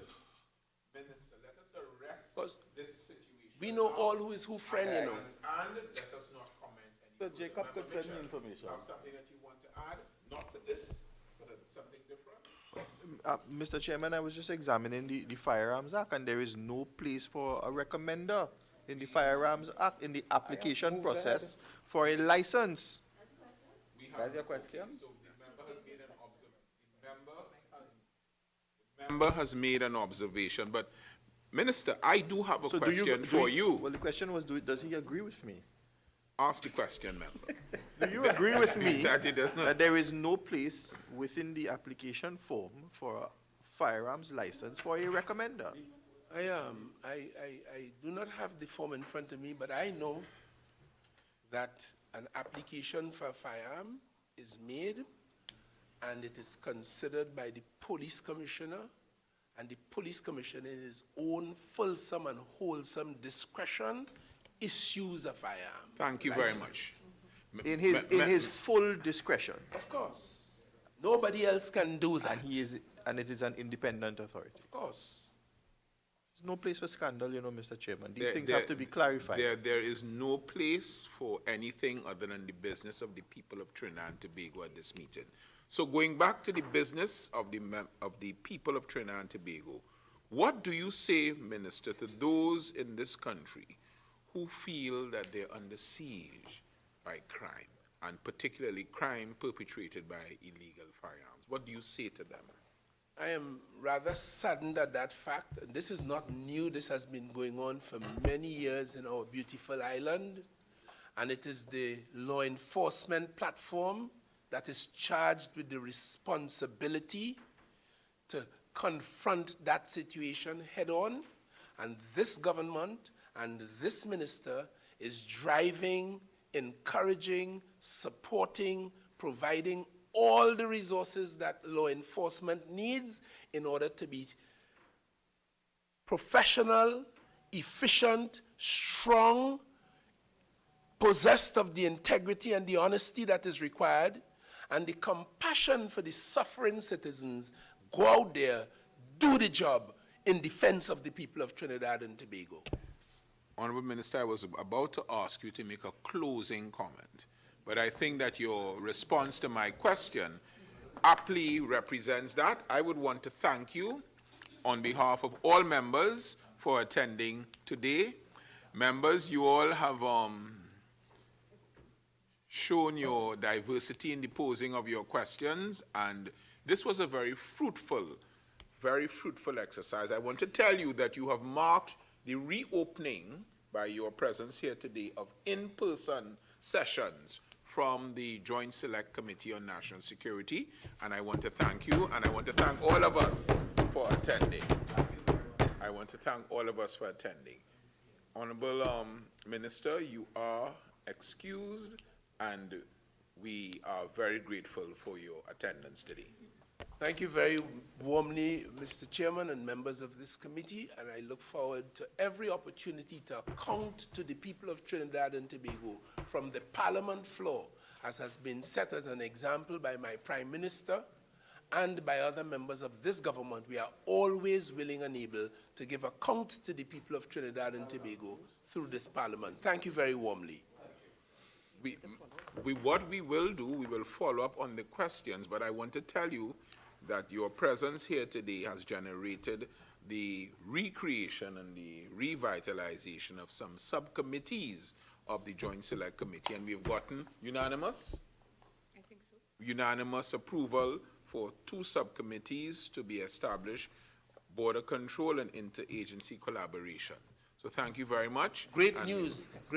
minister, let us arrest Because this situation. we know all who is who friend, you know. And let us not comment any So further. Jacob Member could send me Mitchell, information. you have something that you want to add, not to this, but something different? Mr. Chairman, I was just examining the Firearms Act, and there is no place for a recommender in the Firearms Act, in the application moved process for a license. That's your question? So the member has made an member has made an observation, but Minister, I do have a So question for you. Well, the question was, does he agree with me? Ask the question, member. Do you agree with me That it does not. that there is no place within the application form for a firearms license for a recommender? I do not have the form in front of me, but I know that an application for a firearm is made and it is considered by the police commissioner, and the police commissioner in his own fulsome and wholesome discretion issues a firearm. Thank you very much. In his full discretion, Of course. Nobody else can do that. and it is an independent authority. Of course. There's no place for scandal, Mr. Chairman. These There- things there- have to be clarified. There is no place for anything other than the business of the people of Trinidad and Tobago at this meeting. So going back to the business of the people of Trinidad and Tobago, what do you say, Minister, to those in this country who feel that they're under siege by crime, and particularly crime perpetrated by illegal firearms? What do you say to them? I am rather saddened at that fact. And this is not new. This has been going on for many years in our beautiful island. And it is the law enforcement platform that is charged with the responsibility to confront that situation head on. And this government and this minister is driving, encouraging, supporting, providing all the resources that law enforcement needs in order to be professional, efficient, strong, possessed of the integrity and the honesty that is required, and the compassion for the suffering citizens, go out there, do the job in defense of the people of Trinidad and Tobago. Honorable Minister, I was about to ask you to make a closing comment, but I think that your response to my question aptly represents that. I would want to thank you on behalf of all members for attending today. Members, you all have shown your diversity in the posing of your questions, and this was a very fruitful exercise. I want to tell you that you have marked the reopening by your presence here today of in-person sessions from the Joint Select Committee on National Security, and I want to thank you, and I want to thank all of us for attending. I want to thank all of us for attending. Honorable Minister, you are excused, and we are very grateful for your attendance today. Thank you very warmly, Mr. Chairman and members of this committee, and I look forward to every opportunity to account to the people of Trinidad and Tobago from the Parliament floor, as has been set as an example by my Prime Minister and by other members of this government. We are always willing and able to give account to the people of Trinidad and Tobago through this Parliament. Thank you very warmly. What we will do, we will follow up on the questions, but I want to tell you that your presence here today has generated the recreation and the revitalization of some subcommittees of the Joint Select Committee, and we've gotten unanimous? I think so. Unanimous approval for 2 subcommittees to be established, border control and interagency collaboration. So thank you very much. Great news.